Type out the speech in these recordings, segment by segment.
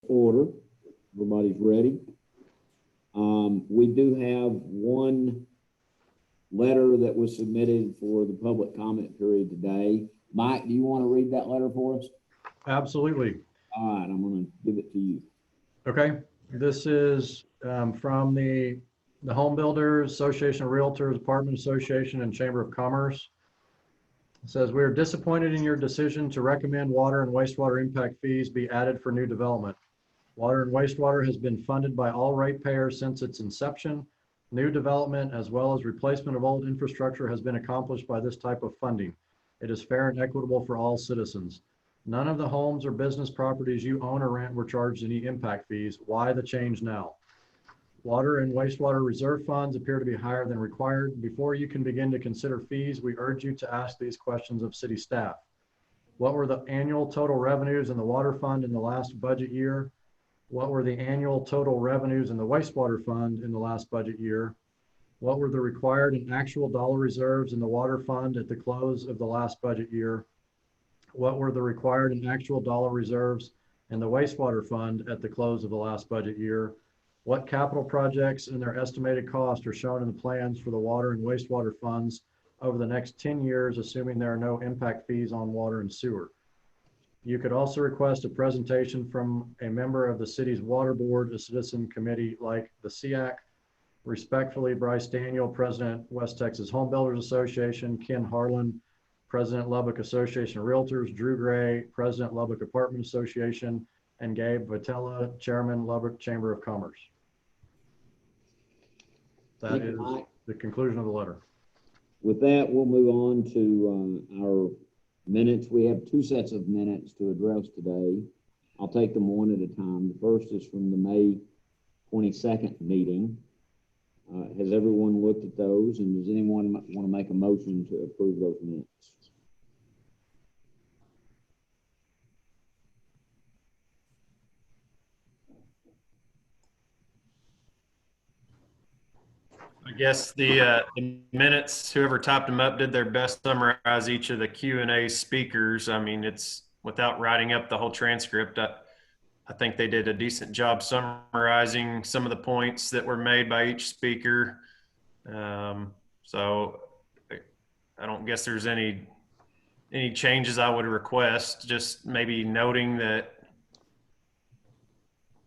order. Everybody's ready. We do have one letter that was submitted for the public comment period today. Mike, do you want to read that letter for us? Absolutely. All right, I'm going to give it to you. Okay. This is from the Home Builders Association of Realtors, Apartment Association, and Chamber of Commerce. It says, we are disappointed in your decision to recommend water and wastewater impact fees be added for new development. Water and wastewater has been funded by all ratepayers since its inception. New development as well as replacement of old infrastructure has been accomplished by this type of funding. It is fair and equitable for all citizens. None of the homes or business properties you own or rent were charged any impact fees. Why the change now? Water and wastewater reserve funds appear to be higher than required. Before you can begin to consider fees, we urge you to ask these questions of city staff. What were the annual total revenues in the water fund in the last budget year? What were the annual total revenues in the wastewater fund in the last budget year? What were the required and actual dollar reserves in the water fund at the close of the last budget year? What were the required and actual dollar reserves in the wastewater fund at the close of the last budget year? What capital projects and their estimated cost are shown in the plans for the water and wastewater funds over the next 10 years, assuming there are no impact fees on water and sewer? You could also request a presentation from a member of the city's water board, a citizen committee like the SEAC. Respectfully, Bryce Daniel, President, West Texas Home Builders Association; Ken Harlan, President, Lubbock Association of Realtors; Drew Gray, President, Lubbock Apartment Association; and Gabe Vitella, Chairman, Lubbock Chamber of Commerce. That is the conclusion of the letter. With that, we'll move on to our minutes. We have two sets of minutes to address today. I'll take them one at a time. The first is from the May 22nd meeting. Has everyone looked at those, and does anyone want to make a motion to approve those minutes? I guess the minutes, whoever typed them up did their best to summarize each of the Q&A speakers. I mean, it's without writing up the whole transcript. I think they did a decent job summarizing some of the points that were made by each speaker. So I don't guess there's any changes I would request, just maybe noting that,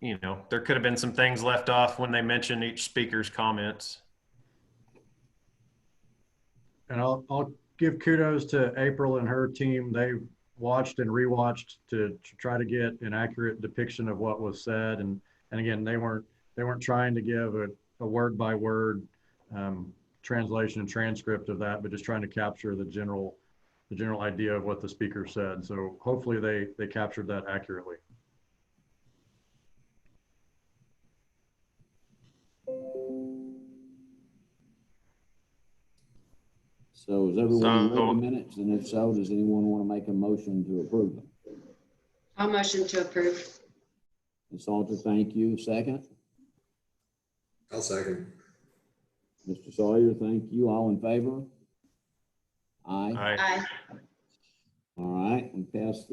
you know, there could have been some things left off when they mentioned each speaker's comments. And I'll give kudos to April and her team. They watched and rewatched to try to get an accurate depiction of what was said. And again, they weren't trying to give a word by word translation and transcript of that, but just trying to capture the general idea of what the speaker said. So hopefully they captured that accurately. So is everyone read the minutes? And if so, does anyone want to make a motion to approve them? I'll motion to approve. Ms. Salter, thank you. Second? I'll second. Mr. Sawyer, thank you. All in favor? Aye. Aye. All right, we passed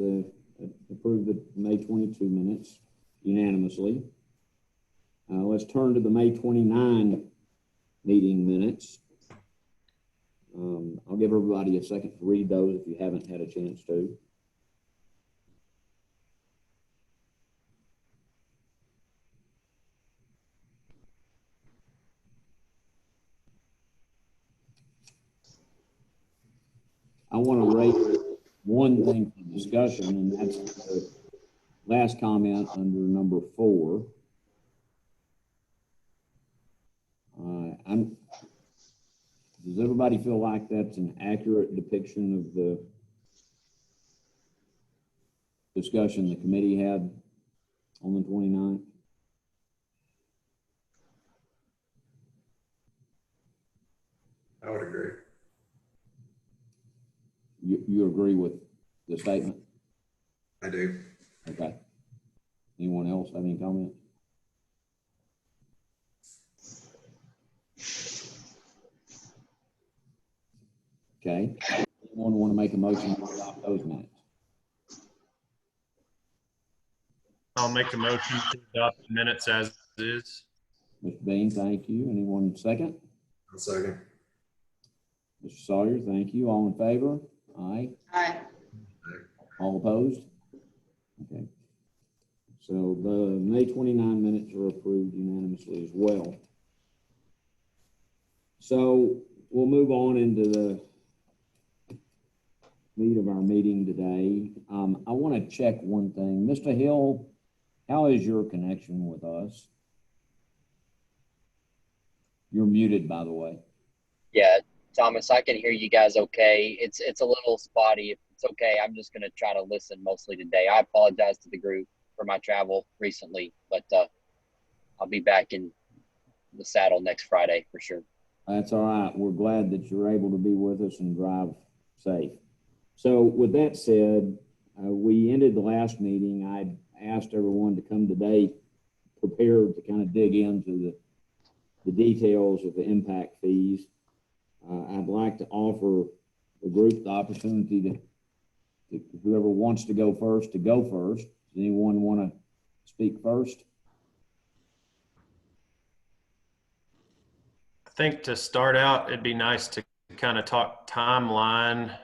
approved the May 22 minutes unanimously. Let's turn to the May 29 meeting minutes. I'll give everybody a second to read those if you haven't had a chance to. I want to raise one thing for discussion, and that's the last comment under number 4. Does everybody feel like that's an accurate depiction of the discussion the committee had on the 29th? I would agree. You agree with the statement? I do. Okay. Anyone else have any comments? Okay. Anyone want to make a motion to adopt those minutes? I'll make a motion to adopt the minutes as is. Mr. Bean, thank you. Anyone second? I'll second. Mr. Sawyer, thank you. All in favor? Aye. Aye. All opposed? Okay. So the May 29 minutes are approved unanimously as well. So we'll move on into the meat of our meeting today. I want to check one thing. Mr. Hill, how is your connection with us? You're muted, by the way. Yeah, Thomas, I can hear you guys okay. It's a little spotty. If it's okay, I'm just going to try to listen mostly today. I apologize to the group for my travel recently, but I'll be back in the saddle next Friday for sure. That's all right. We're glad that you're able to be with us and drive safe. So with that said, we ended the last meeting. I asked everyone to come today prepared to kind of dig into the details of the impact fees. I'd like to offer the group the opportunity to whoever wants to go first. Does anyone want to speak first? I think to start out, it'd be nice to kind of talk timeline.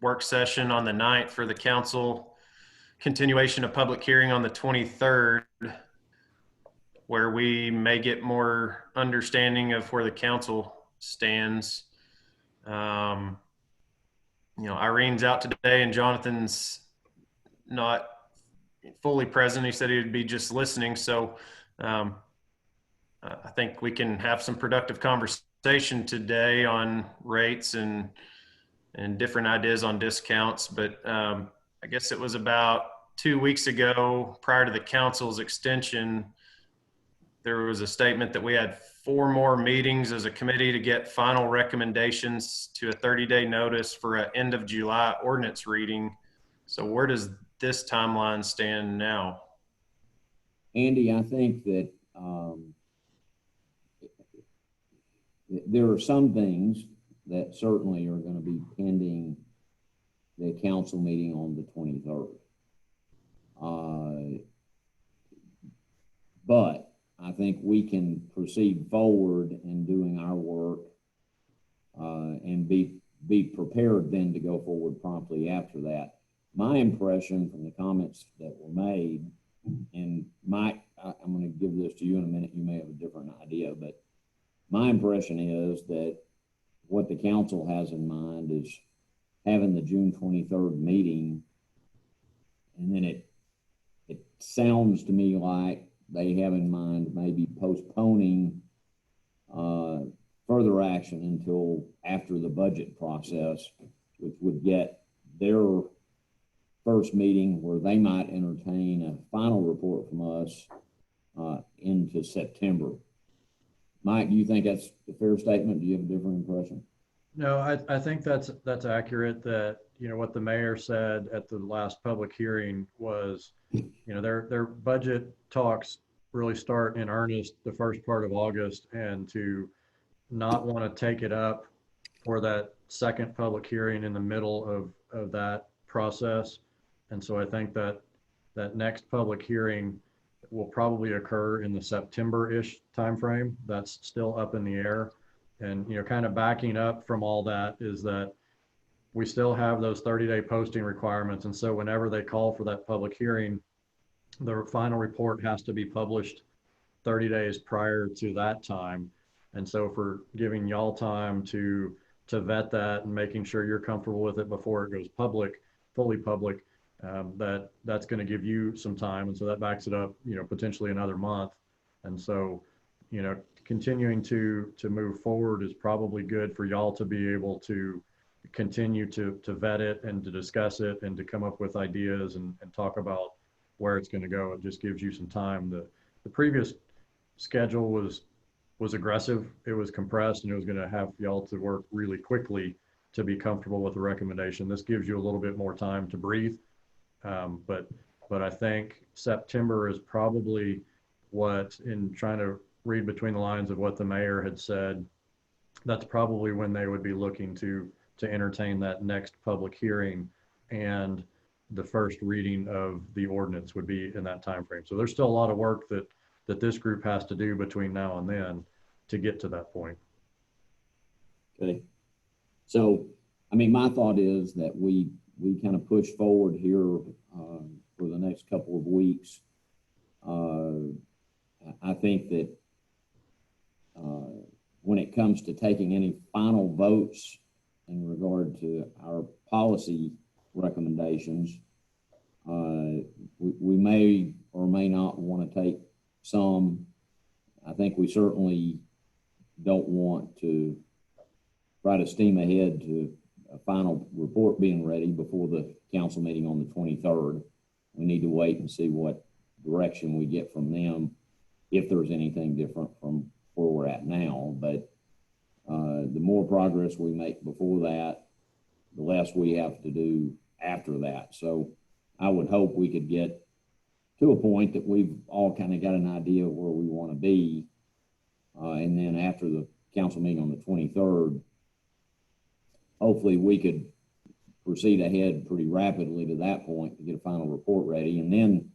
Work session on the 9th for the council, continuation of public hearing on the 23rd, where we may get more understanding of where the council stands. Irene's out today and Jonathan's not fully present. He said he'd be just listening. So I think we can have some productive conversation today on rates and different ideas on discounts. But I guess it was about 2 weeks ago, prior to the council's extension, there was a statement that we had 4 more meetings as a committee to get final recommendations to a 30-day notice for an end of July ordinance reading. So where does this timeline stand now? Andy, I think that there are some things that certainly are going to be pending the council meeting on the 23rd. But I think we can proceed forward in doing our work and be prepared then to go forward promptly after that. My impression from the comments that were made, and Mike, I'm going to give this to you in a minute. You may have a different idea, but my impression is that what the council has in mind is having the June 23rd meeting, and then it sounds to me like they have in mind maybe postponing further action until after the budget process, which would get their first meeting where they might entertain a final report from us into September. Mike, do you think that's a fair statement? Do you have a different impression? No, I think that's accurate. That, what the mayor said at the last public hearing was, their budget talks really start in earnest the first part of August, and to not want to take it up for that second public hearing in the middle of that process. And so I think that next public hearing will probably occur in the September-ish timeframe. That's still up in the air. And, kind of backing up from all that is that we still have those 30-day posting requirements. And so whenever they call for that public hearing, the final report has to be published 30 days prior to that time. And so for giving y'all time to vet that and making sure you're comfortable with it before it goes public, fully public, that's going to give you some time. And so that backs it up, potentially another month. And so, continuing to move forward is probably good for y'all to be able to continue to vet it and to discuss it and to come up with ideas and talk about where it's going to go. It just gives you some time. The previous schedule was aggressive. It was compressed, and it was going to have y'all to work really quickly to be comfortable with the recommendation. This gives you a little bit more time to breathe. But I think September is probably what, in trying to read between the lines of what the mayor had said, that's probably when they would be looking to entertain that next public hearing. And the first reading of the ordinance would be in that time frame. So there's still a lot of work that this group has to do between now and then to get to that point. Okay. So, I mean, my thought is that we kind of push forward here for the next couple of weeks. I think that when it comes to taking any final votes in regard to our policy recommendations, we may or may not want to take some. I think we certainly don't want to try to steam ahead to a final report being ready before the council meeting on the 23rd. We need to wait and see what direction we get from them, if there's anything different from where we're at now. But the more progress we make before that, the less we have to do after that. So I would hope we could get to a point that we've all kind of got an idea of where we want to be. And then after the council meeting on the 23rd, hopefully we could proceed ahead pretty rapidly to that point to get a final report ready. And then,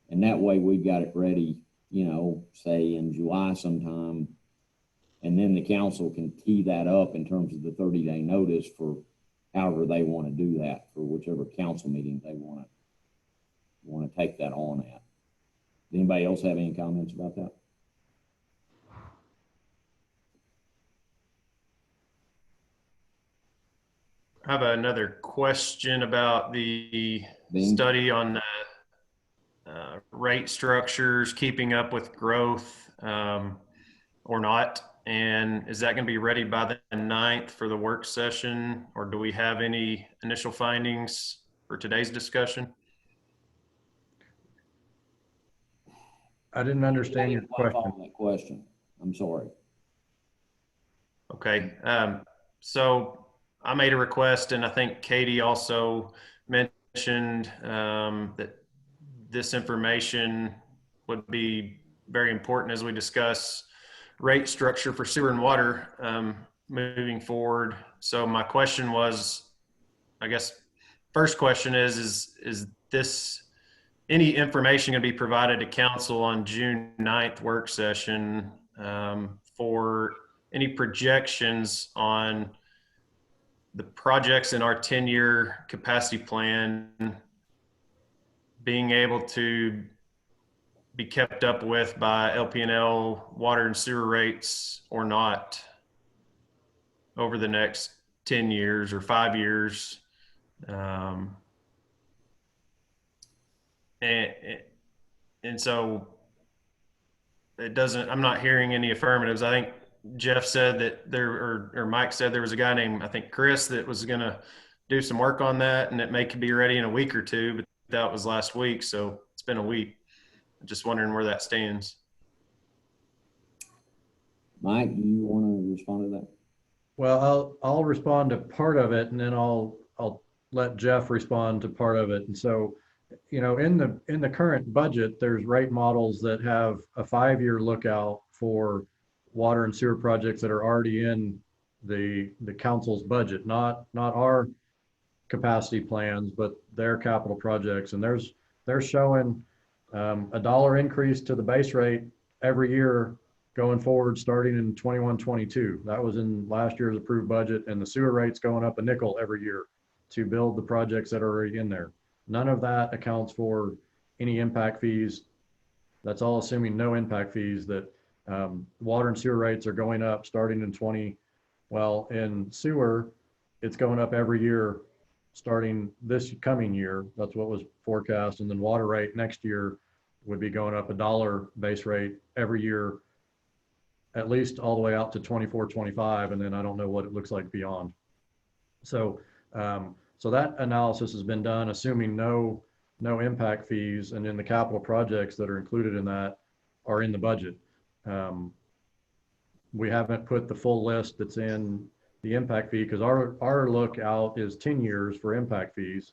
and that way we've got it ready, you know, say in July sometime. And then the council can tee that up in terms of the 30-day notice for however they want to do that, for whichever council meeting they want to take that on at. Does anybody else have any comments about that? I have another question about the Dean? Study on rate structures, keeping up with growth or not. And is that going to be ready by the 9th for the work session? Or do we have any initial findings for today's discussion? I didn't understand your question. That question. I'm sorry. Okay. So I made a request, and I think Katie also mentioned that this information would be very important as we discuss rate structure for sewer and water moving forward. So my question was, I guess, first question is this any information going to be provided to council on June 9th work session for any projections on the projects in our 10-year capacity plan being able to be kept up with by LP&L water and sewer rates or not over the next 10 years or 5 years? And so it doesn't, I'm not hearing any affirmatives. I think Jeff said that there, or Mike said there was a guy named, I think Chris, that was going to do some work on that, and it may be ready in a week or two, but that was last week. So it's been a week. I'm just wondering where that stands. Mike, do you want to respond to that? Well, I'll respond to part of it, and then I'll let Jeff respond to part of it. And so, you know, in the current budget, there's rate models that have a 5-year lookout for water and sewer projects that are already in the council's budget, not our capacity plans, but their capital projects. And they're showing $1 increase to the base rate every year going forward, starting in 21-22. That was in last year's approved budget, and the sewer rates going up $0.05 every year to build the projects that are already in there. None of that accounts for any impact fees. That's all assuming no impact fees. That water and sewer rates are going up starting in 20. Well, in sewer, it's going up every year starting this coming year. That's what was forecast. And then water rate next year would be going up $1 base rate every year, at least all the way out to 24-25. And then I don't know what it looks like beyond. So, so that analysis has been done, assuming no impact fees, and then the capital projects that are included in that are in the budget. We haven't put the full list that's in the impact fee, because our look out is 10 years for impact fees.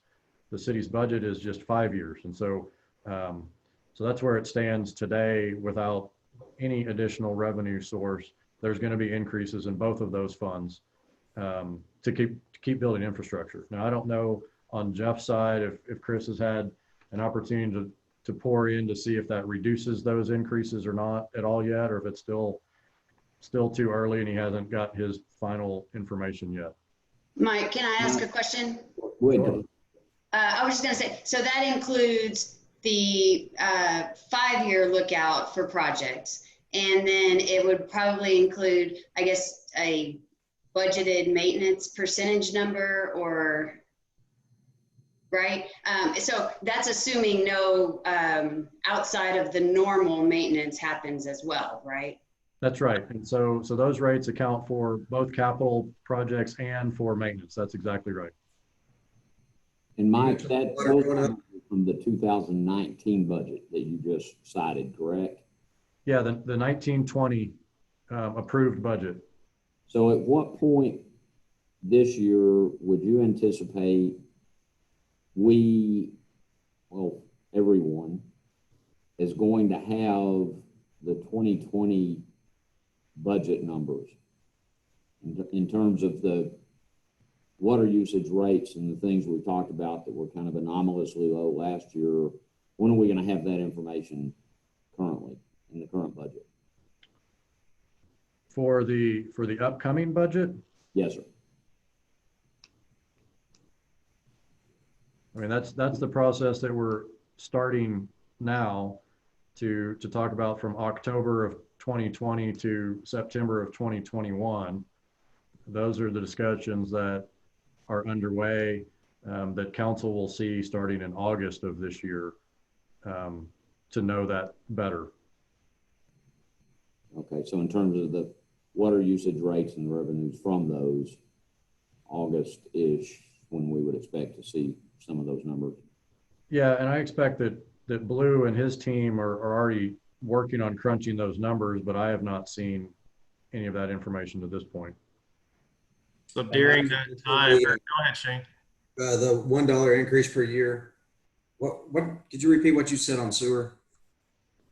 The city's budget is just 5 years. And so, so that's where it stands today without any additional revenue source. There's going to be increases in both of those funds to keep building infrastructure. Now, I don't know on Jeff's side, if Chris has had an opportunity to pour in to see if that reduces those increases or not at all yet, or if it's still too early and he hasn't got his final information yet. Mike, can I ask a question? Go ahead. I was just gonna say, so that includes the 5-year lookout for projects. And then it would probably include, I guess, a budgeted maintenance percentage number, or, right? So that's assuming no outside of the normal maintenance happens as well, right? That's right. And so those rates account for both capital projects and for maintenance. That's exactly right. And Mike, those numbers are from the 2019 budget that you just cited, correct? Yeah, the 1920 approved budget. So at what point this year would you anticipate everyone is going to have the 2020 budget numbers in terms of the water usage rates and the things we talked about that were kind of anomalously low last year? When are we going to have that information currently in the current budget? For the upcoming budget? Yes, sir. I mean, that's the process that we're starting now to talk about from October of 2020 to September of 2021. Those are the discussions that are underway that council will see starting in August of this year to know that better. Okay, so in terms of the water usage rates and revenues from those, August-ish when we would expect to see some of those numbers. Yeah, and I expect that Blue and his team are already working on crunching those numbers, but I have not seen any of that information to this point. So during that time, go ahead, Shane. The $1 increase per year. What could you repeat what you said on sewer?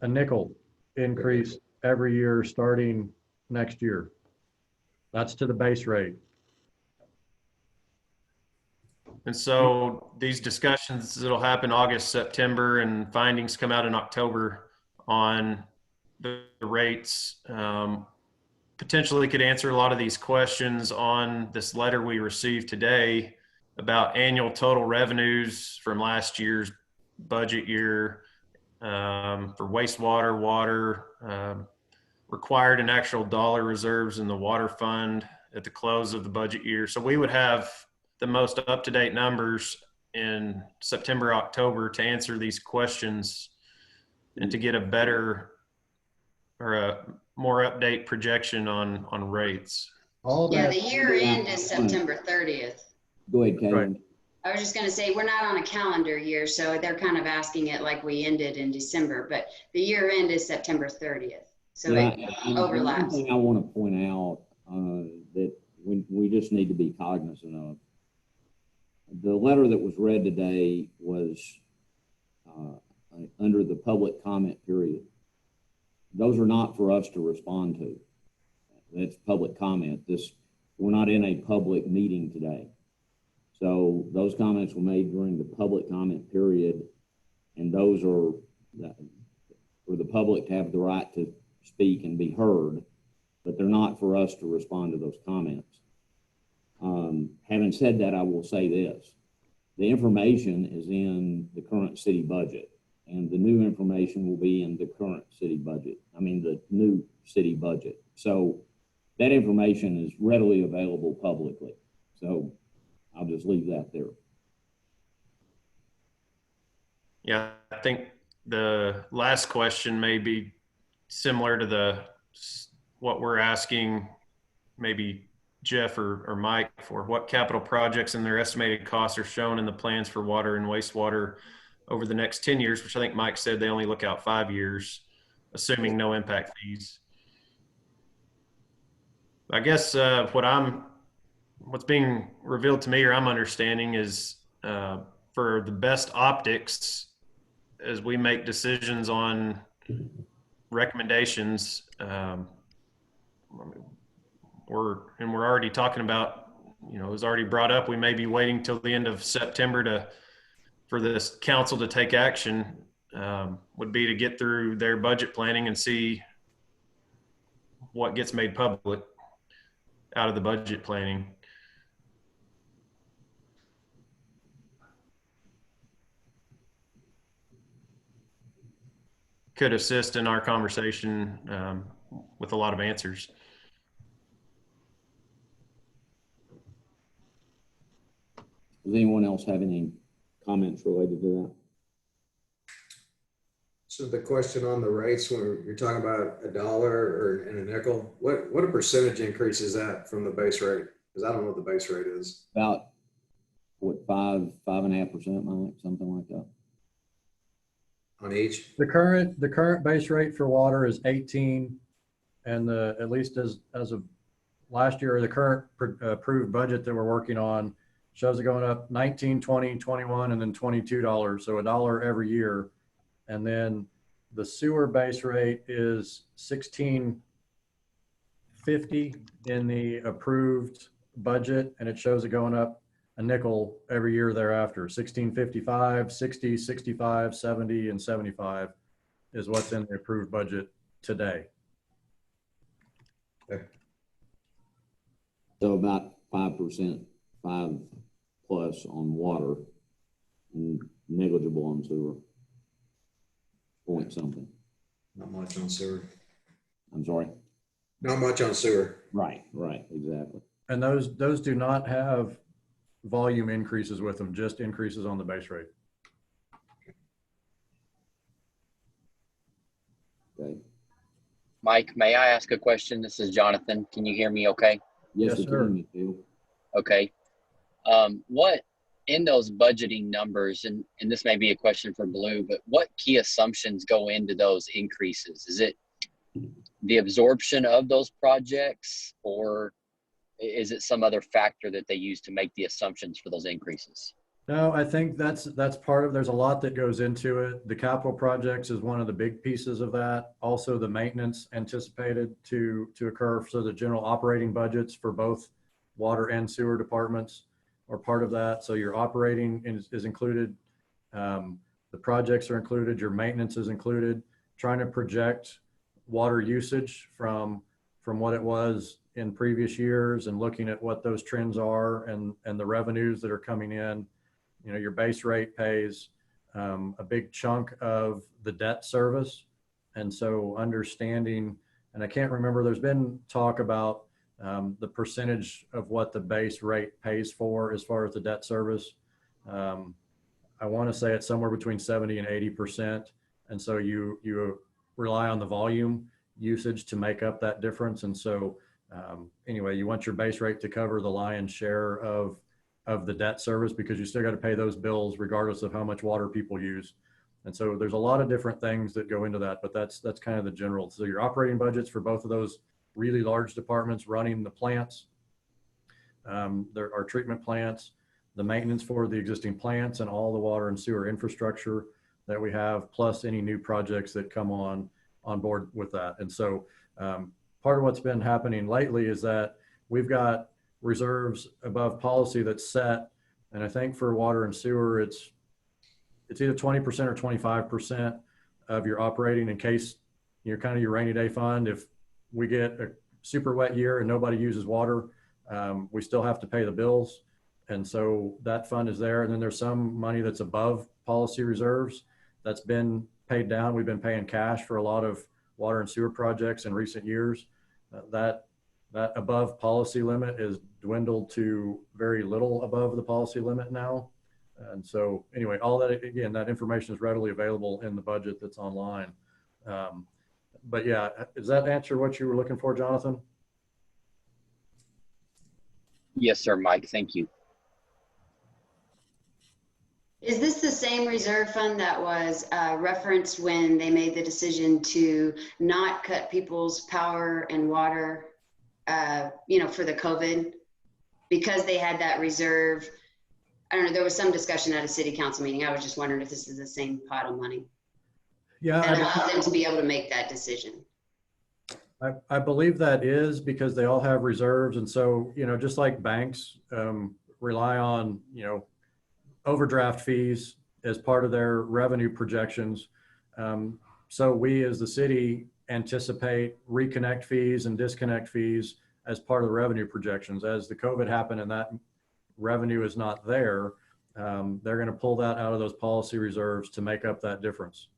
A nickel increase every year starting next year. That's to the base rate. And so these discussions, it'll happen August, September, and findings come out in October on the rates. Potentially could answer a lot of these questions on this letter we received today about annual total revenues from last year's budget year for wastewater, water, required and actual dollar reserves in the water fund at the close of the budget year. So we would have the most up-to-date numbers in September, October to answer these questions and to get a better or a more update projection on rates. Yeah, the year end is September 30th. Go ahead, Caitlin. Right. I was just going to say, we're not on a calendar year, so they're kind of asking it like we ended in December, but the year end is September 30th. So it overlaps. One thing I want to point out that we just need to be cognizant of. The letter that was read today was under the public comment period. Those are not for us to respond to. That's public comment. We're not in a public meeting today. So those comments were made during the public comment period, and those are for the public to have the right to speak and be heard, but they're not for us to respond to those comments. Having said that, I will say this. The information is in the current city budget, and the new information will be in the current city budget. I mean, the new city budget. So that information is readily available publicly. So I'll just leave that there. Yeah, I think the last question may be similar to what we're asking maybe Jeff or Mike for. What capital projects and their estimated costs are shown in the plans for water and wastewater over the next 10 years, which I think Mike said they only look out 5 years, assuming no impact fees. I guess what's being revealed to me, or I'm understanding, is for the best optics as we make decisions on recommendations. We're already talking about you know, it was already brought up, we may be waiting till the end of September for this council to take action, would be to get through their budget planning and see what gets made public out of the budget planning. Could assist in our conversation with a lot of answers. Does anyone else have any comments related to that? So the question on the rates, when you're talking about $1 or and a nickel, what a percentage increase is that from the base rate? Because I don't know what the base rate is. About what, 5.5%, Mike, something like that. On each? The current base rate for water is 18, and at least as of last year, the current approved budget that we're working on shows it going up 19, 20, 21, and then $22. So $1 every year. And then the sewer base rate is $16.50 in the approved budget, and it shows it going up a nickel every year thereafter. $16.55, 60, 65, 70, and 75 is what's in the approved budget today. Okay. So about 5%, 5 plus on water and negligible on sewer. Point something. Not much on sewer. I'm sorry. Not much on sewer. Right, exactly. And those do not have volume increases with them, just increases on the base rate. Okay. Mike, may I ask a question? This is Jonathan. Can you hear me okay? Yes, Yes, sir. Phil. Okay. What in those budgeting numbers, and this may be a question for Blue, but what key assumptions go into those increases? Is it the absorption of those projects, or is it some other factor that they use to make the assumptions for those increases? No, I think that's part of, there's a lot that goes into it. The capital projects is one of the big pieces of that. Also the maintenance anticipated to occur. So the general operating budgets for both water and sewer departments are part of that. So your operating is included. The projects are included, your maintenance is included. Trying to project water usage from what it was in previous years and looking at what those trends are and the revenues that are coming in. You know, your base rate pays a big chunk of the debt service. And so understanding, and I can't remember, there's been talk about the percentage of what the base rate pays for as far as the debt service. I want to say it's somewhere between 70 and 80%. And so you rely on the volume usage to make up that difference. And so anyway, you want your base rate to cover the lion's share of the debt service, because you still got to pay those bills regardless of how much water people use. And so there's a lot of different things that go into that, but that's kind of the general. So your operating budgets for both of those really large departments running the plants, there are treatment plants, the maintenance for the existing plants and all the water and sewer infrastructure that we have, plus any new projects that come on board with that. And so part of what's been happening lately is that we've got reserves above policy that's set. And I think for water and sewer, it's either 20% or 25% of your operating in case you're kind of your rainy day fund. If we get a super wet year and nobody uses water, we still have to pay the bills. And so that fund is there. And then there's some money that's above policy reserves that's been paid down. We've been paying cash for a lot of water and sewer projects in recent years. That above policy limit is dwindled to very little above the policy limit now. And so anyway, all that, again, that information is readily available in the budget that's online. But yeah, does that answer what you were looking for, Jonathan? Yes, sir, Mike. Thank you. Is this the same reserve fund that was referenced when they made the decision to not cut people's power and water, for the COVID? Because they had that reserve, I don't know, there was some discussion at a city council meeting. I was just wondering if this is the same pot of money Yeah, that allowed them to be able to make that decision. I believe that is because they all have reserves. And so, just like banks rely on, overdraft fees as part of their revenue projections. So we as the city anticipate reconnect fees and disconnect fees as part of the revenue projections. As the COVID happened and that revenue is not there, they're going to pull that out of those policy reserves to make up that difference.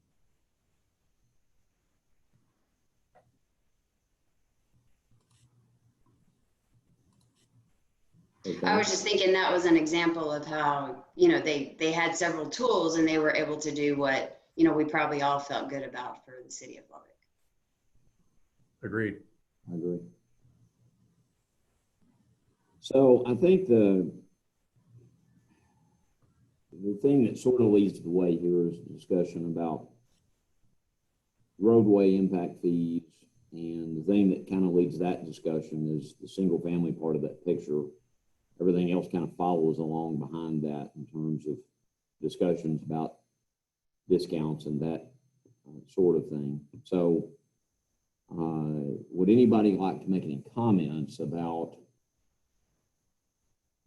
I was just thinking that was an example of how, they had several tools and they were able to do what, we probably all felt good about for the city of Lubbock. Agreed. I agree. So I think the thing that sort of leads the way here is a discussion about roadway impact fees. And the thing that kind of leads that discussion is the single family part of that picture. Everything else kind of follows along behind that in terms of discussions about discounts and that sort of thing. So would anybody like to make any comments about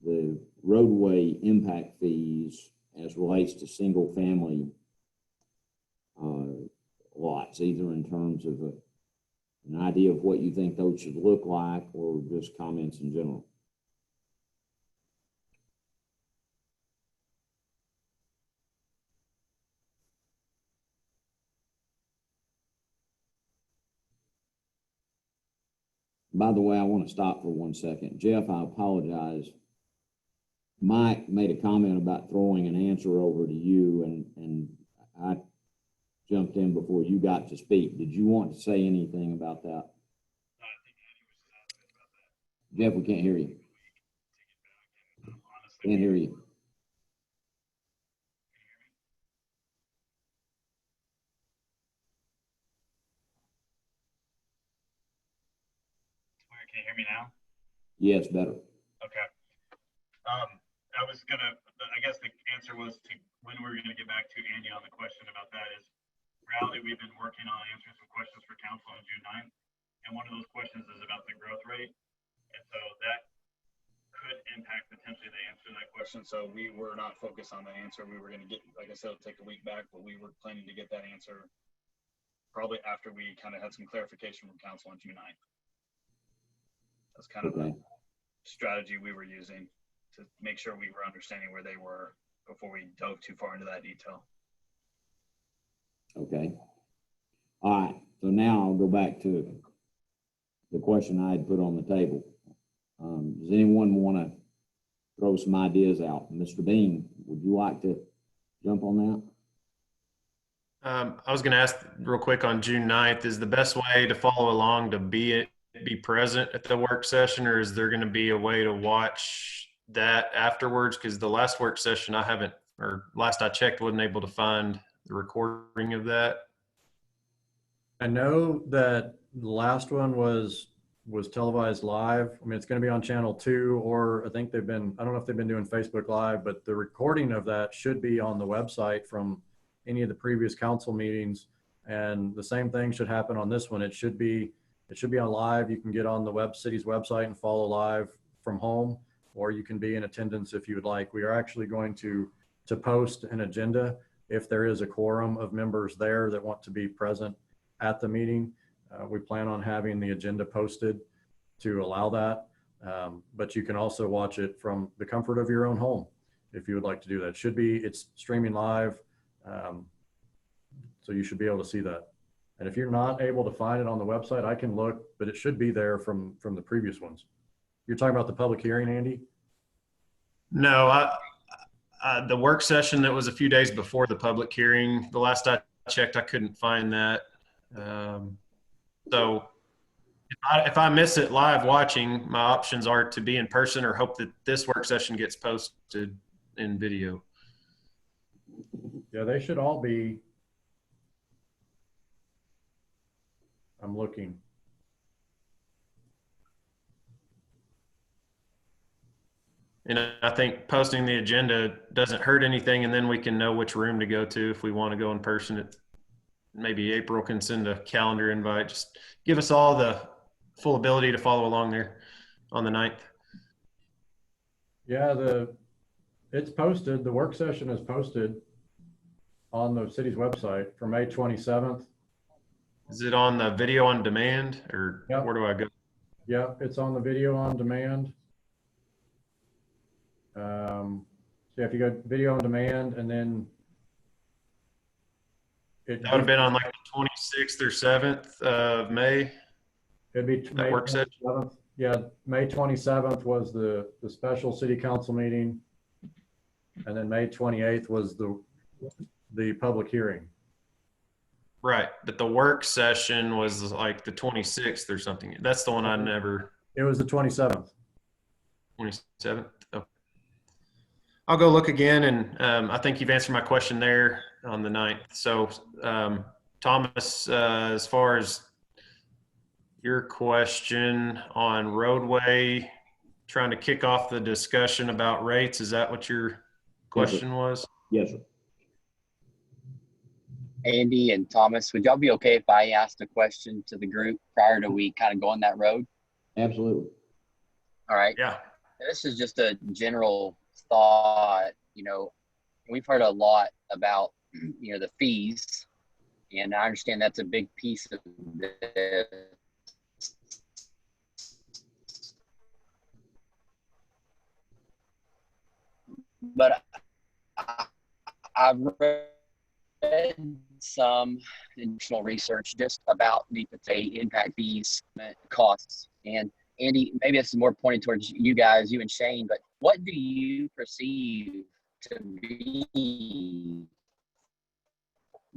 the roadway impact fees as relates to single family lots, either in terms of an idea of what you think those should look like or just comments in general? By the way, I want to stop for 1 second. Jeff, I apologize. Mike made a comment about throwing an answer over to you, and I jumped in before you got to speak. Did you want to say anything about that? Jeff, we can't hear you. Can't hear you. Can you hear me now? Yes, better. Okay. I guess the answer was to when we were going to get back to Andy on the question about that is, reality, we've been working on answering some questions for council on June 9th. And one of those questions is about the growth rate. And so that could impact potentially the answer to that question. So we were not focused on that answer. We were going to get, like I said, it'll take a week back, but we were planning to get that answer probably after we kind of had some clarification from council on June 9th. That's kind of the strategy we were using to make sure we were understanding where they were before we dove too far into that detail. Okay. All right. So now I'll go back to the question I had put on the table. Does anyone want to throw some ideas out? Mr. Bean, would you like to jump on that? I was going to ask real quick on June 9th, is the best way to follow along to be present at the work session, or is there going to be a way to watch that afterwards? Because the last work session last I checked, wasn't able to find the recording of that. I know that the last one was televised live. I mean, it's going to be on channel 2, or I don't know if they've been doing Facebook Live, but the recording of that should be on the website from any of the previous council meetings. And the same thing should happen on this one. It should be on live. You can get on the city's website and follow live from home, or you can be in attendance if you would like. We are actually going to post an agenda if there is a quorum of members there that want to be present at the meeting. We plan on having the agenda posted to allow that, but you can also watch it from the comfort of your own home if you would like to do that. It's streaming live, so you should be able to see that. And if you're not able to find it on the website, I can look, but it should be there from the previous ones. You're talking about the public hearing, Andy? No, the work session that was a few days before the public hearing, the last I checked, I couldn't find that. So if I miss it live watching, my options are to be in person or hope that this work session gets posted in video. Yeah, they should all be. I'm looking. And I think posting the agenda doesn't hurt anything, and then we can know which room to go to if we want to go in person maybe April can send a calendar invite. Just give us all the full ability to follow along there on the 9th. Yeah, it's posted. The work session is posted on the city's website for May 27th. Is it on the video on demand, or Yep. where do I go? Yeah, it's on the video on demand. So if you go video on demand, and then That would have been on like the 26th or 7th of May. it'd be That May work session? 27th. Yeah, May 27th was the special city council meeting. And then May 28th was the public hearing. Right, but the work session was like the 26th or something. That's the one I never. It was the 27th. 27th. Oh. I'll go look again, and I think you've answered my question there on the 9th. So, Thomas, as far as your question on roadway, trying to kick off the discussion about rates, is that what your question was? Yes, sir. Andy and Thomas, would y'all be okay if I asked a question to the group prior to we kind of go on that road? Absolutely. All right. Yeah. This is just a general thought. We've heard a lot about, the fees, and I understand that's a big piece of this. But I've read some additional research just about the impact fees costs. And Andy, maybe this is more pointed towards you guys, you and Shane, but what do you perceive to be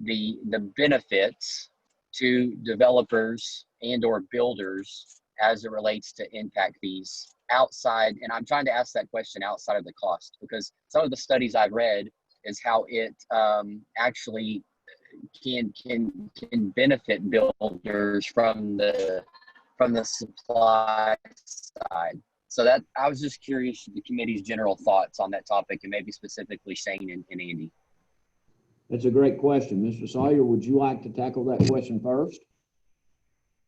the benefits to developers and or builders as it relates to impact fees outside? And I'm trying to ask that question outside of the cost, because some of the studies I've read is how it actually can benefit builders from the supply side. So that I was just curious the committee's general thoughts on that topic, and maybe specifically Shane and Andy. That's a great question. Mr. Sawyer, would you like to tackle that question first?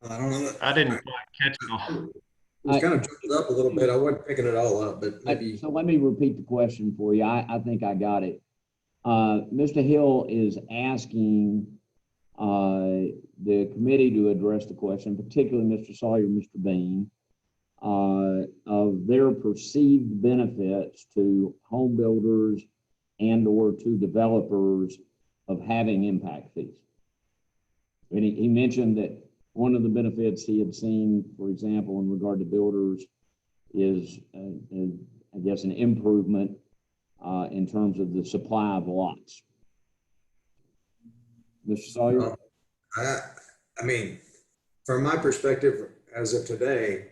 I don't know. I didn't quite catch it all. It was kind of jumped up a little bit. I wasn't picking it all up, but maybe. So let me repeat the question for you. I think I got it. Mr. Hill is asking the committee to address the question, particularly Mr. Sawyer, Mr. Bean, of their perceived benefits to home builders and or to developers of having impact fees. And he mentioned that one of the benefits he had seen, for example, in regard to builders is, I guess, an improvement in terms of the supply of lots. Mr. Sawyer? I mean, from my perspective, as of today,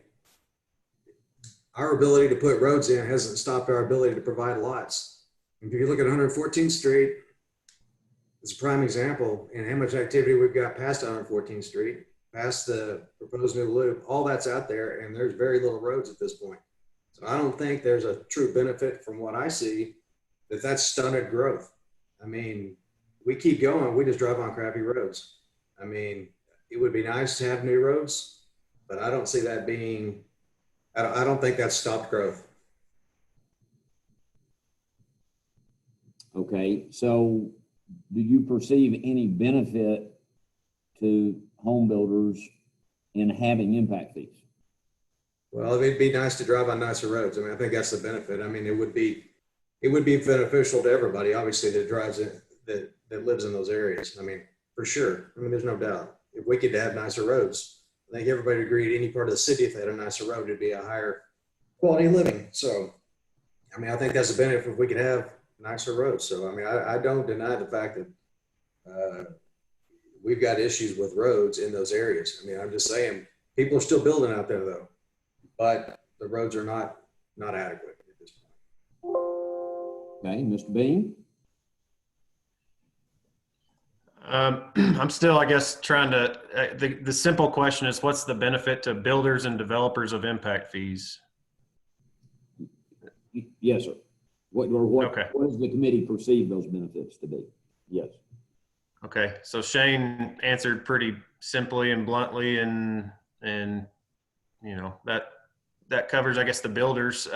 our ability to put roads in hasn't stopped our ability to provide lots. If you look at 114th Street, it's a prime example in how much activity we've got past 114th Street, past the proposed new loop. All that's out there, and there's very little roads at this point. So I don't think there's a true benefit from what I see that's stunted growth. I mean, we keep going, we just drive on crappy roads. I mean, it would be nice to have new roads, but I don't see that being, I don't think that's stopped growth. Okay, so do you perceive any benefit to home builders in having impact fees? Well, it'd be nice to drive on nicer roads. I mean, I think that's the benefit. I mean, it would be beneficial to everybody, obviously, that drives it, that lives in those areas. I mean, for sure. I mean, there's no doubt. If we could have nicer roads, I think everybody would agree any part of the city, if they had a nicer road, it'd be a higher quality of living. So, I mean, I think that's a benefit if we could have nicer roads. So, I mean, I don't deny the fact that we've got issues with roads in those areas. I mean, I'm just saying people are still building out there though, but the roads are not adequate at this point. Okay, Mr. Bean? I'm still, I guess, trying to, the simple question is, what's the benefit to builders and developers of impact fees? Yes, sir. What Okay. does the committee perceive those benefits to be? Yes. Okay, so Shane answered pretty simply and bluntly, and you know that covers, I guess, the builders.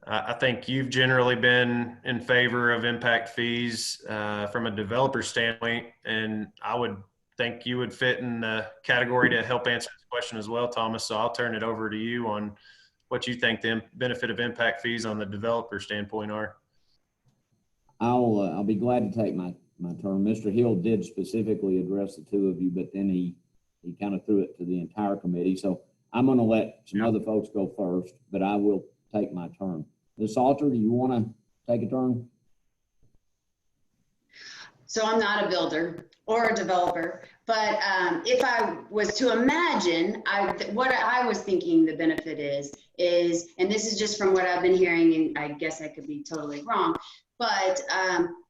I think you've generally been in favor of impact fees from a developer standpoint, and I would think you would fit in the category to help answer this question as well, Thomas. So I'll turn it over to you on what you think the benefit of impact fees on the developer standpoint are. I'll be glad to take my turn. Mr. Hill did specifically address the two of you, but then he kind of threw it to the entire committee. So I'm going to let some other folks go first, but I will take my turn. Ms. Salter, do you want to take a turn? So I'm not a builder or a developer, but if I was to imagine, what I was thinking the benefit is, and this is just from what I've been hearing, and I guess I could be totally wrong, but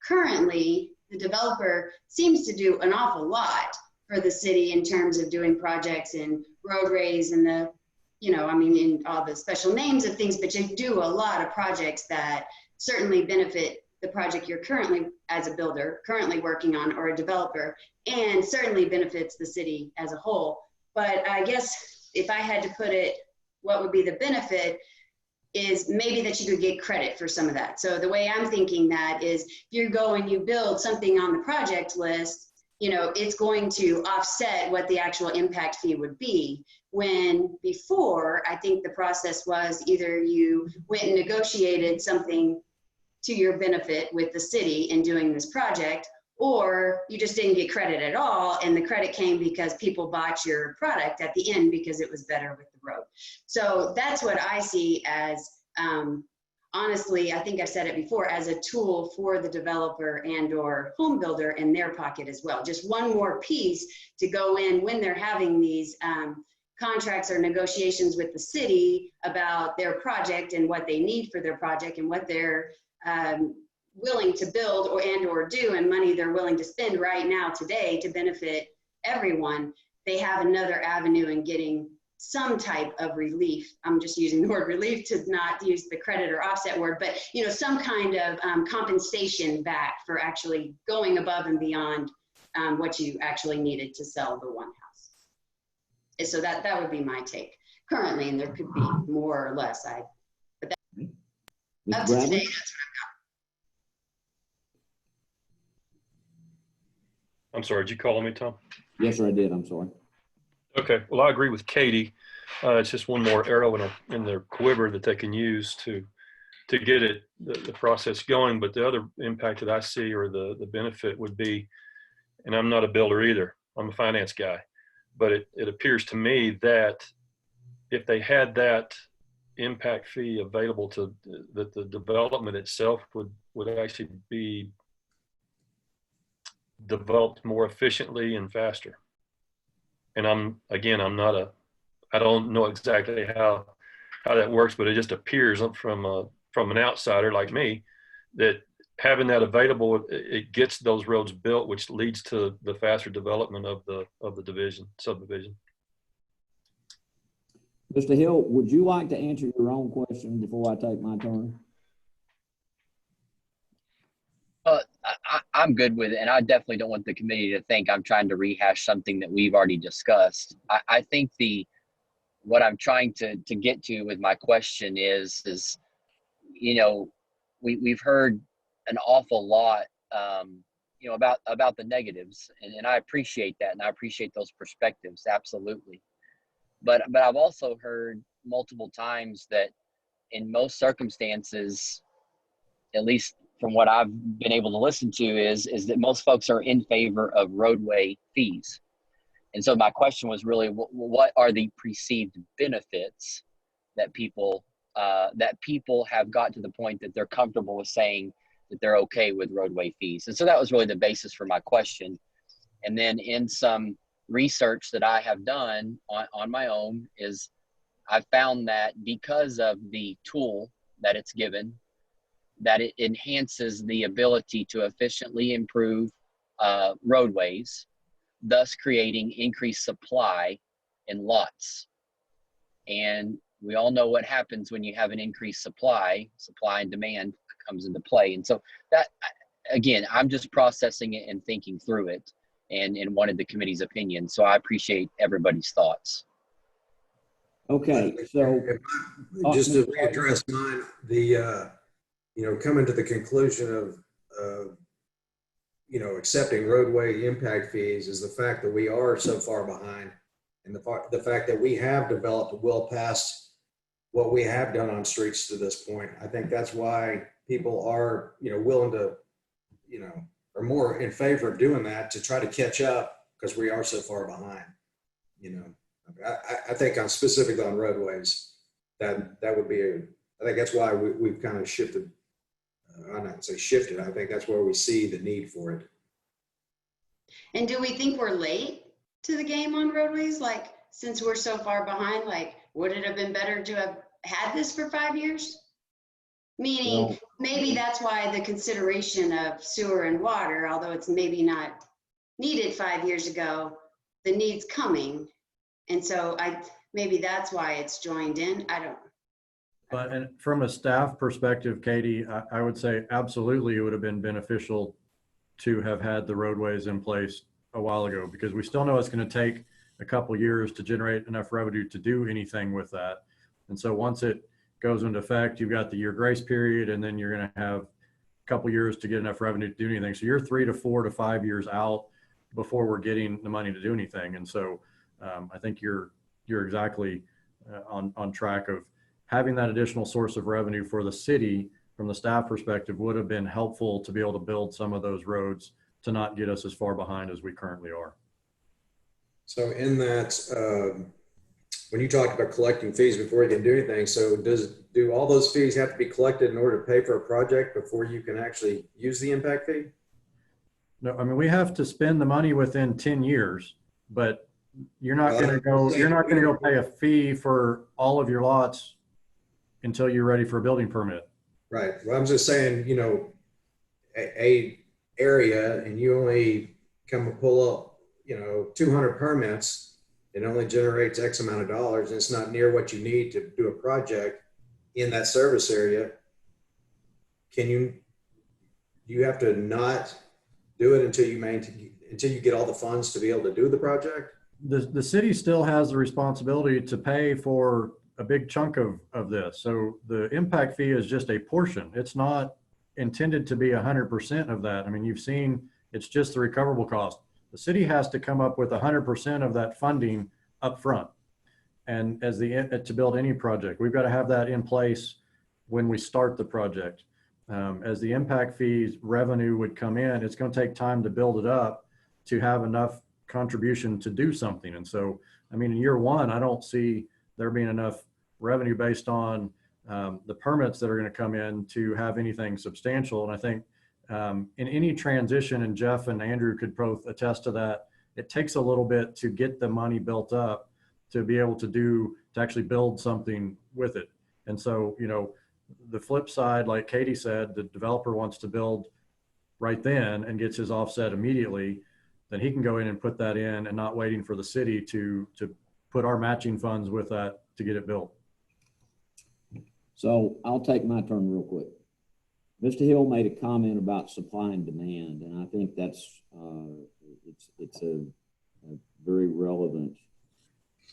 currently the developer seems to do an awful lot for the city in terms of doing projects and roadways and the, you know, I mean, in all the special names of things, but you do a lot of projects that certainly benefit the project you're currently, as a builder, currently working on, or a developer, and certainly benefits the city as a whole. But I guess if I had to put it, what would be the benefit is maybe that you could get credit for some of that. So the way I'm thinking that is, if you go and you build something on the project list, you know, it's going to offset what the actual impact fee would be. When before, I think the process was either you went and negotiated something to your benefit with the city in doing this project, or you just didn't get credit at all, and the credit came because people bought your product at the end because it was better with the road. So that's what I see as, honestly, I think I've said it before, as a tool for the developer and or home builder in their pocket as well. Just one more piece to go in when they're having these contracts or negotiations with the city about their project and what they need for their project and what they're willing to build or do, and money they're willing to spend right now today to benefit everyone. They have another avenue in getting some type of relief. I'm just using the word relief to not use the credit or offset word, but you know, some kind of compensation back for actually going above and beyond what you actually needed to sell the one house. And so that would be my take currently, and there could be more or less. But that, up to today, that's I'm sorry, did you call me, Tom? Yes, sir, I did. I'm sorry. Okay, well, I agree with Katie. It's just one more arrow in their quiver that they can use to get the process going. But the other impact that I see, or the benefit, would be, and I'm not a builder either, I'm a finance guy, but it appears to me that if they had that impact fee available to that, the development itself would actually be developed more efficiently and faster. And I don't know exactly how that works, but it just appears from an outsider like me that having that available, it gets those roads built, which leads to the faster development of the subdivision. Mr. Hill, would you like to answer your own question before I take my turn? I'm good with it, and I definitely don't want the committee to think I'm trying to rehash something that we've already discussed. I think what I'm trying to get to with my question is you know, we've heard an awful lot you know, about the negatives, and I appreciate that, and I appreciate those perspectives, absolutely. But I've also heard multiple times that in most circumstances, at least from what I've been able to listen to, is that most folks are in favor of roadway fees. And so my question was really, what are the perceived benefits that people have got to the point that they're comfortable with saying that they're okay with roadway fees? And so that was really the basis for my question. And then in some research that I have done on my own, is I found that because of the tool that it's given, that it enhances the ability to efficiently improve roadways, thus creating increased supply in lots. And we all know what happens when you have an increased supply and demand comes into play. And so that again, I'm just processing it and thinking through it and wanted the committee's opinion. So I appreciate everybody's thoughts. Okay, so. Just to readdress mine, coming to the conclusion of accepting roadway impact fees is the fact that we are so far behind, and the fact that we have developed well past what we have done on streets to this point. I think that's why people are, willing to, are more in favor of doing that, to try to catch up, because we are so far behind. I think specifically on roadways, that would be I think that's why we've kind of shifted. I'm not say shifted. I think that's where we see the need for it. And do we think we're late to the game on roadways? Like, since we're so far behind, like, would it have been better to have had this for 5 years? Meaning, Well, maybe that's why the consideration of sewer and water, although it's maybe not needed 5 years ago, the need's coming. And so maybe that's why it's joined in. I don't. But and from a staff perspective, Katie, I would say absolutely it would have been beneficial to have had the roadways in place a while ago, because we still know it's going to take a couple years to generate enough revenue to do anything with that. And so once it goes into effect, you've got the year grace period, and then you're going to have a couple years to get enough revenue to do anything. So you're 3 to 4 to 5 years out before we're getting the money to do anything. And so I think you're exactly on track of having that additional source of revenue for the city from the staff perspective would have been helpful to be able to build some of those roads to not get us as far behind as we currently are. So in that, when you talked about collecting fees before you can do anything, so do all those fees have to be collected in order to pay for a project before you can actually use the impact fee? No, I mean, we have to spend the money within 10 years, but you're not going to go pay a fee for all of your lots until you're ready for a building permit. Right. Well, I'm just saying, a area and you only come and pull up, 200 permits, it only generates X amount of dollars, and it's not near what you need to do a project in that service area. You have to not do it until you get all the funds to be able to do the project? The city still has the responsibility to pay for a big chunk of this. So the impact fee is just a portion. It's not intended to be 100% of that. I mean, you've seen it's just the recoverable cost. The city has to come up with 100% of that funding up front. And to build any project, we've got to have that in place when we start the project. As the impact fees revenue would come in, it's going to take time to build it up to have enough contribution to do something. And so, I mean, in year one, I don't see there being enough revenue based on the permits that are going to come in to have anything substantial. And I think in any transition, and Jeff and Andrew could both attest to that, it takes a little bit to get the money built up to be able to actually build something with it. And so, the flip side, like Katie said, the developer wants to build right then and gets his offset immediately, then he can go in and put that in and not waiting for the city to put our matching funds with that to get it built. So I'll take my turn real quick. Mr. Hill made a comment about supply and demand, and I think that's it's a very relevant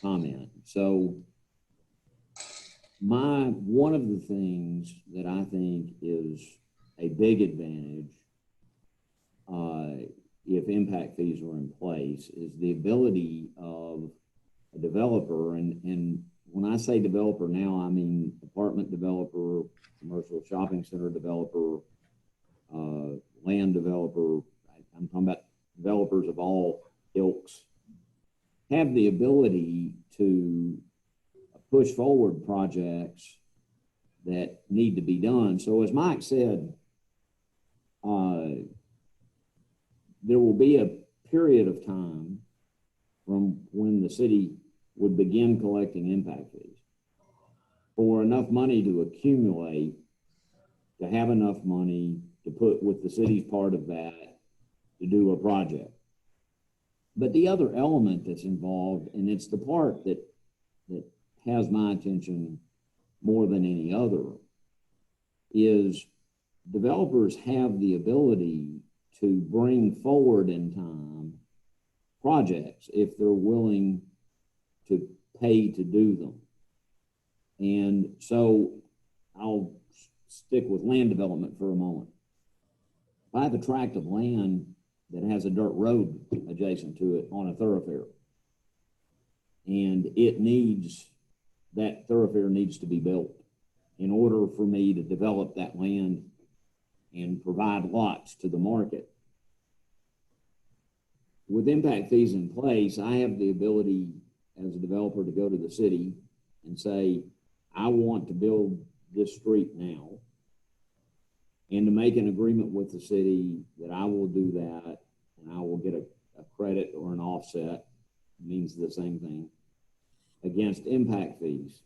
comment. So one of the things that I think is a big advantage if impact fees are in place is the ability of a developer, and when I say developer now, I mean apartment developer, commercial shopping center developer, land developer. I'm talking about developers of all ilks, have the ability to push forward projects that need to be done. So as Mike said, there will be a period of time from when the city would begin collecting impact fees for enough money to accumulate to have enough money to put with the city's part of that to do a project. But the other element that's involved, and it's the part that has my attention more than any other, is developers have the ability to bring forward in time projects if they're willing to pay to do them. And so I'll stick with land development for a moment. If I have a tract of land that has a dirt road adjacent to it on a thoroughfare, and that thoroughfare needs to be built in order for me to develop that land and provide lots to the market. With impact fees in place, I have the ability as a developer to go to the city and say, I want to build this street now, and to make an agreement with the city that I will do that, and I will get a credit or an offset, means the same thing, against impact fees.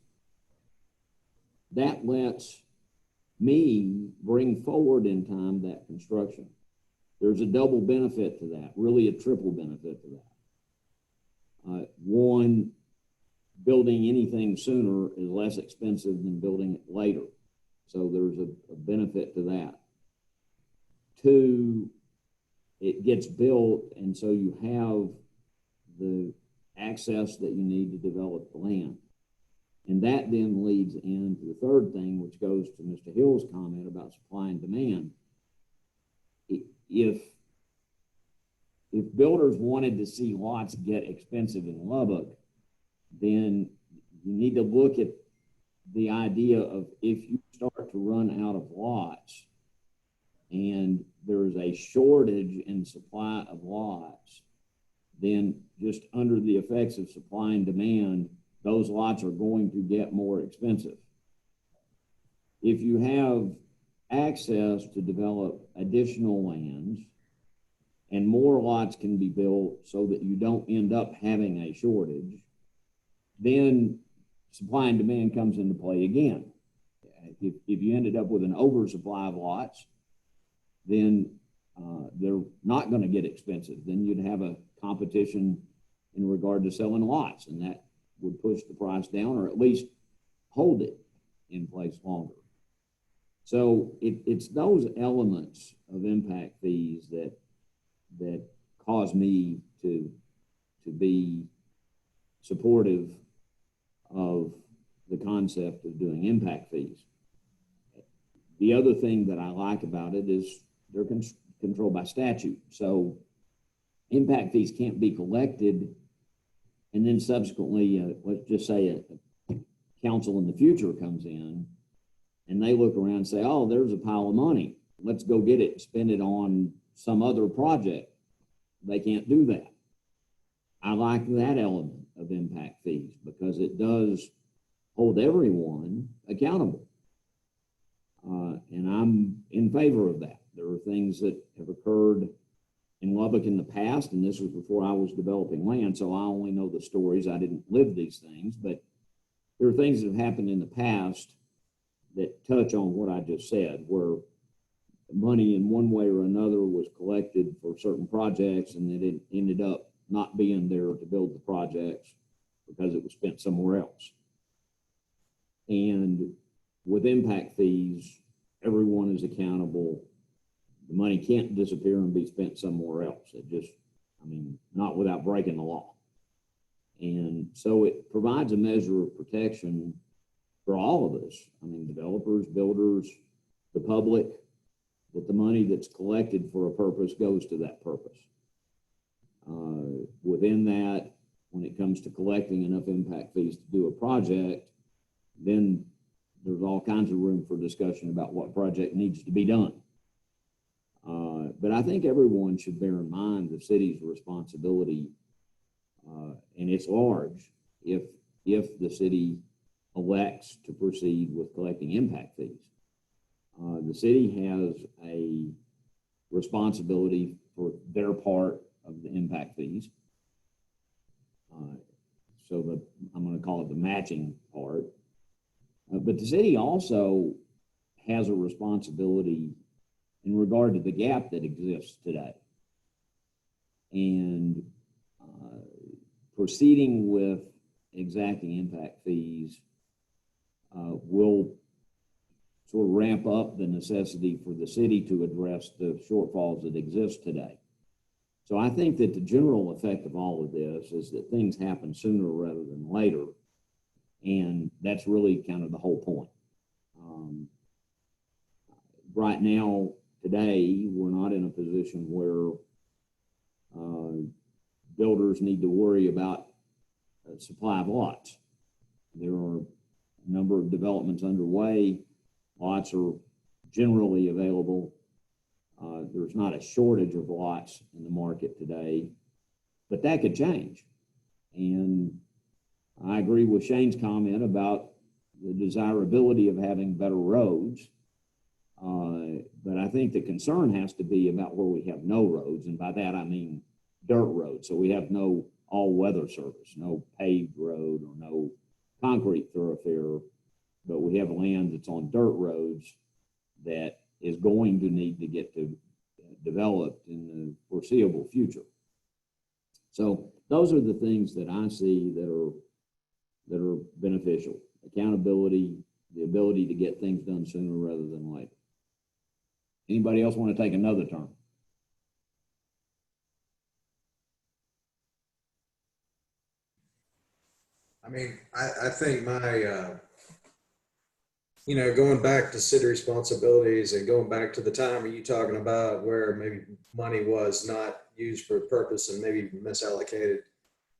That lets me bring forward in time that construction. There's a double benefit to that, really a triple benefit to that. One, building anything sooner is less expensive than building it later. So there's a benefit to that. Two, it gets built, and so you have the access that you need to develop the land. And that then leads into the third thing, which goes to Mr. Hill's comment about supply and demand. If builders wanted to see lots get expensive in Lubbock, then you need to look at the idea of, if you start to run out of lots and there's a shortage in supply of lots, then just under the effects of supply and demand, those lots are going to get more expensive. If you have access to develop additional lands and more lots can be built so that you don't end up having a shortage, then supply and demand comes into play again. If you ended up with an oversupply of lots, then they're not going to get expensive. Then you'd have a competition in regard to selling lots, and that would push the price down, or at least hold it in place longer. So it's those elements of impact fees that cause me to be supportive of the concept of doing impact fees. The other thing that I like about it is they're controlled by statute. So impact fees can't be collected and then subsequently, let's just say a council in the future comes in and they look around and say, oh, there's a pile of money. Let's go get it and spend it on some other project. They can't do that. I like that element of impact fees because it does hold everyone accountable. And I'm in favor of that. There are things that have occurred in Lubbock in the past, and this was before I was developing land, so I only know the stories. I didn't live these things, but there are things that have happened in the past that touch on what I just said, where money in one way or another was collected for certain projects and it ended up not being there to build the projects because it was spent somewhere else. And with impact fees, everyone is accountable. The money can't disappear and be spent somewhere else. It just, not without breaking the law. And so it provides a measure of protection for all of us. Developers, builders, the public, that the money that's collected for a purpose goes to that purpose. Within that, when it comes to collecting enough impact fees to do a project, then there's all kinds of room for discussion about what project needs to be done. But I think everyone should bear in mind the city's responsibility, and it's large if the city elects to proceed with collecting impact fees. The city has a responsibility for their part of the impact fees. So I'm going to call it the matching part. But the city also has a responsibility in regard to the gap that exists today. And proceeding with exacting impact fees will sort of ramp up the necessity for the city to address the shortfalls that exist today. So I think that the general effect of all of this is that things happen sooner rather than later. And that's really kind of the whole point. Right now, today, we're not in a position where builders need to worry about a supply of lots. There are a number of developments underway. Lots are generally available. There's not a shortage of lots in the market today, but that could change. And I agree with Shane's comment about the desirability of having better roads. But I think the concern has to be about where we have no roads. And by that, I mean dirt roads. So we have no all-weather service, no paved road or no concrete thoroughfare, but we have land that's on dirt roads that is going to need to get developed in the foreseeable future. So those are the things that I see that are beneficial. Accountability, the ability to get things done sooner rather than later. Anybody else want to take another turn? I mean, I think my, going back to city responsibilities and going back to the time are you talking about where maybe money was not used for a purpose and maybe misallocated,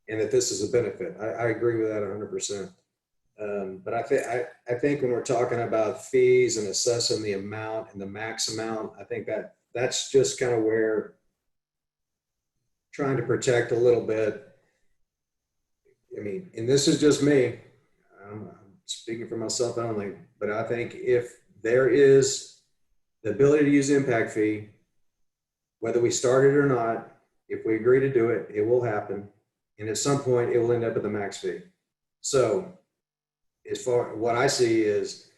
and that this is a benefit. I agree with that 100%. But I think when we're talking about fees and assessing the amount and the max amount, I think that's just kind of where trying to protect a little bit. I mean, and this is just me, I'm speaking for myself only, but I think if there is the ability to use the impact fee, whether we start it or not, if we agree to do it, it will happen. And at some point it will end up at the max fee. So as far what I see is,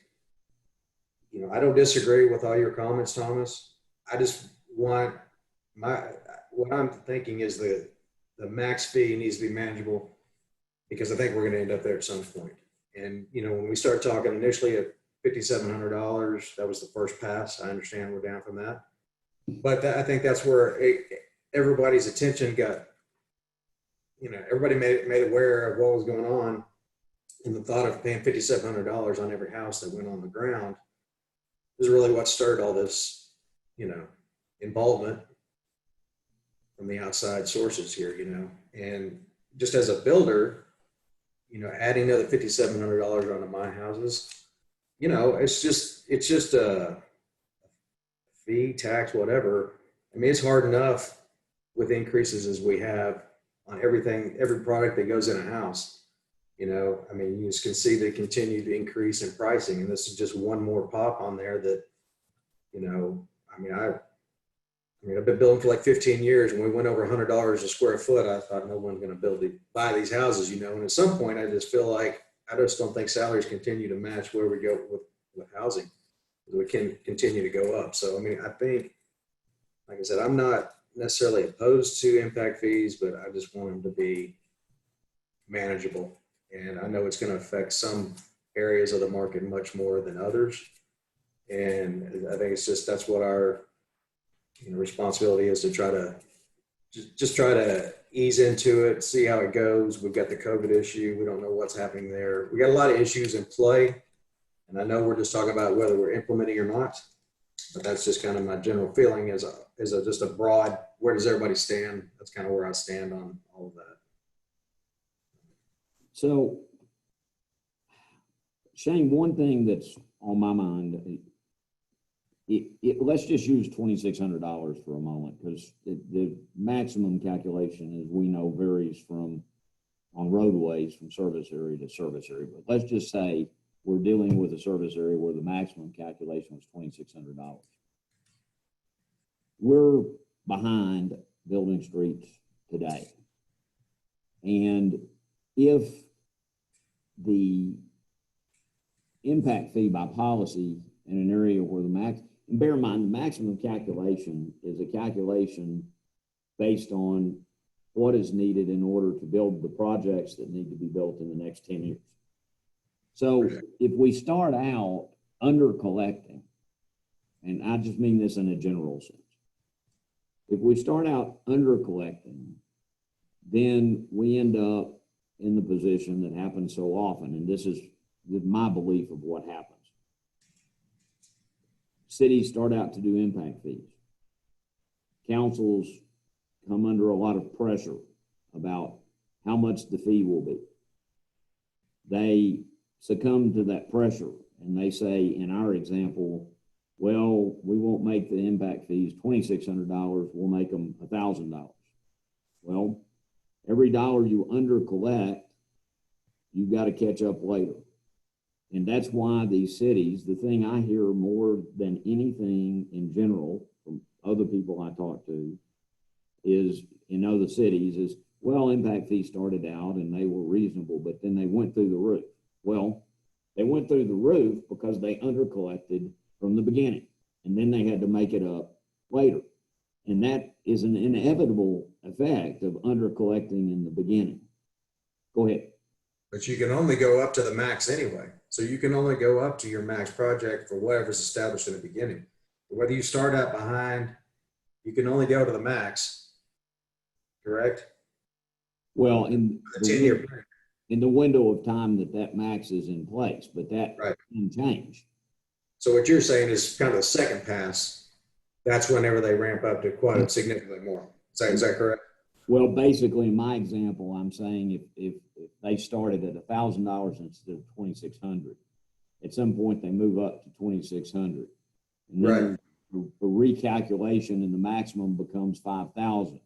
I don't disagree with all your comments, Thomas. I just want what I'm thinking is the max fee needs to be manageable, because I think we're going to end up there at some point. And, when we start talking initially at $5,700, that was the first pass. I understand we're down from that. But I think that's where everybody's attention got, everybody made aware of what was going on. And the thought of paying $5,700 on every house that went on the ground is really what started all this, involvement from the outside sources here, and just as a builder, adding another $5,700 onto my houses, it's just a fee, tax, whatever. I mean, it's hard enough with increases as we have on everything, every product that goes in a house. I mean, you just can see the continued increase in pricing, and this is just one more pop on there that, I've been building for like 15 years, and we went over $100 a square foot. I thought no one's going to buy these houses, and at some point I just feel like, I just don't think salaries continue to match where we go with housing. We can continue to go up. So, I think, like I said, I'm not necessarily opposed to impact fees, but I just want them to be manageable. And I know it's going to affect some areas of the market much more than others. And I think that's what our responsibility is, to try to just try to ease into it, see how it goes. We've got the COVID issue. We don't know what's happening there. We got a lot of issues in play. And I know we're just talking about whether we're implementing or not, but that's just kind of my general feeling as just a broad, where does everybody stand? That's kind of where I stand on all of that. So, Shane, one thing that's on my mind, let's just use $2,600 for a moment, because the maximum calculation, as we know, varies on roadways from service area to service area. But let's just say we're dealing with a service area where the maximum calculation was $2,600. We're behind building streets today. And if the impact fee by policy in an area where and bear in mind, the maximum calculation is a calculation based on what is needed in order to build the projects that need to be built in the next 10 years. So if we start out under collecting, and I just mean this in a general sense, if we start out under collecting, then we end up in the position that happens so often, and this is my belief of what happens. Cities start out to do impact fees. Councils come under a lot of pressure about how much the fee will be. They succumb to that pressure and they say, in our example, well, we won't make the impact fees $2,600, we'll make them $1,000. Well, every dollar you under collect, you've got to catch up later. And that's why these cities, the thing I hear more than anything in general from other people I talk to is in other cities is, well, impact fees started out and they were reasonable, but then they went through the roof. Well, they went through the roof because they under collected from the beginning, and then they had to make it up later. And that is an inevitable effect of under collecting in the beginning. Go ahead. But you can only go up to the max anyway. So you can only go up to your max project for whatever's established in the beginning. Whether you start out behind, you can only go to the max, correct? Well, in The 10-year period. in the window of time that max is in place, but that Right. can change. So what you're saying is kind of the second pass, that's whenever they ramp up to quite significantly more. Is that correct? Well, basically, in my example, I'm saying if they started at $1,000 instead of $2,600, at some point they move up to $2,600, and then the recalculation and the maximum becomes $5,000,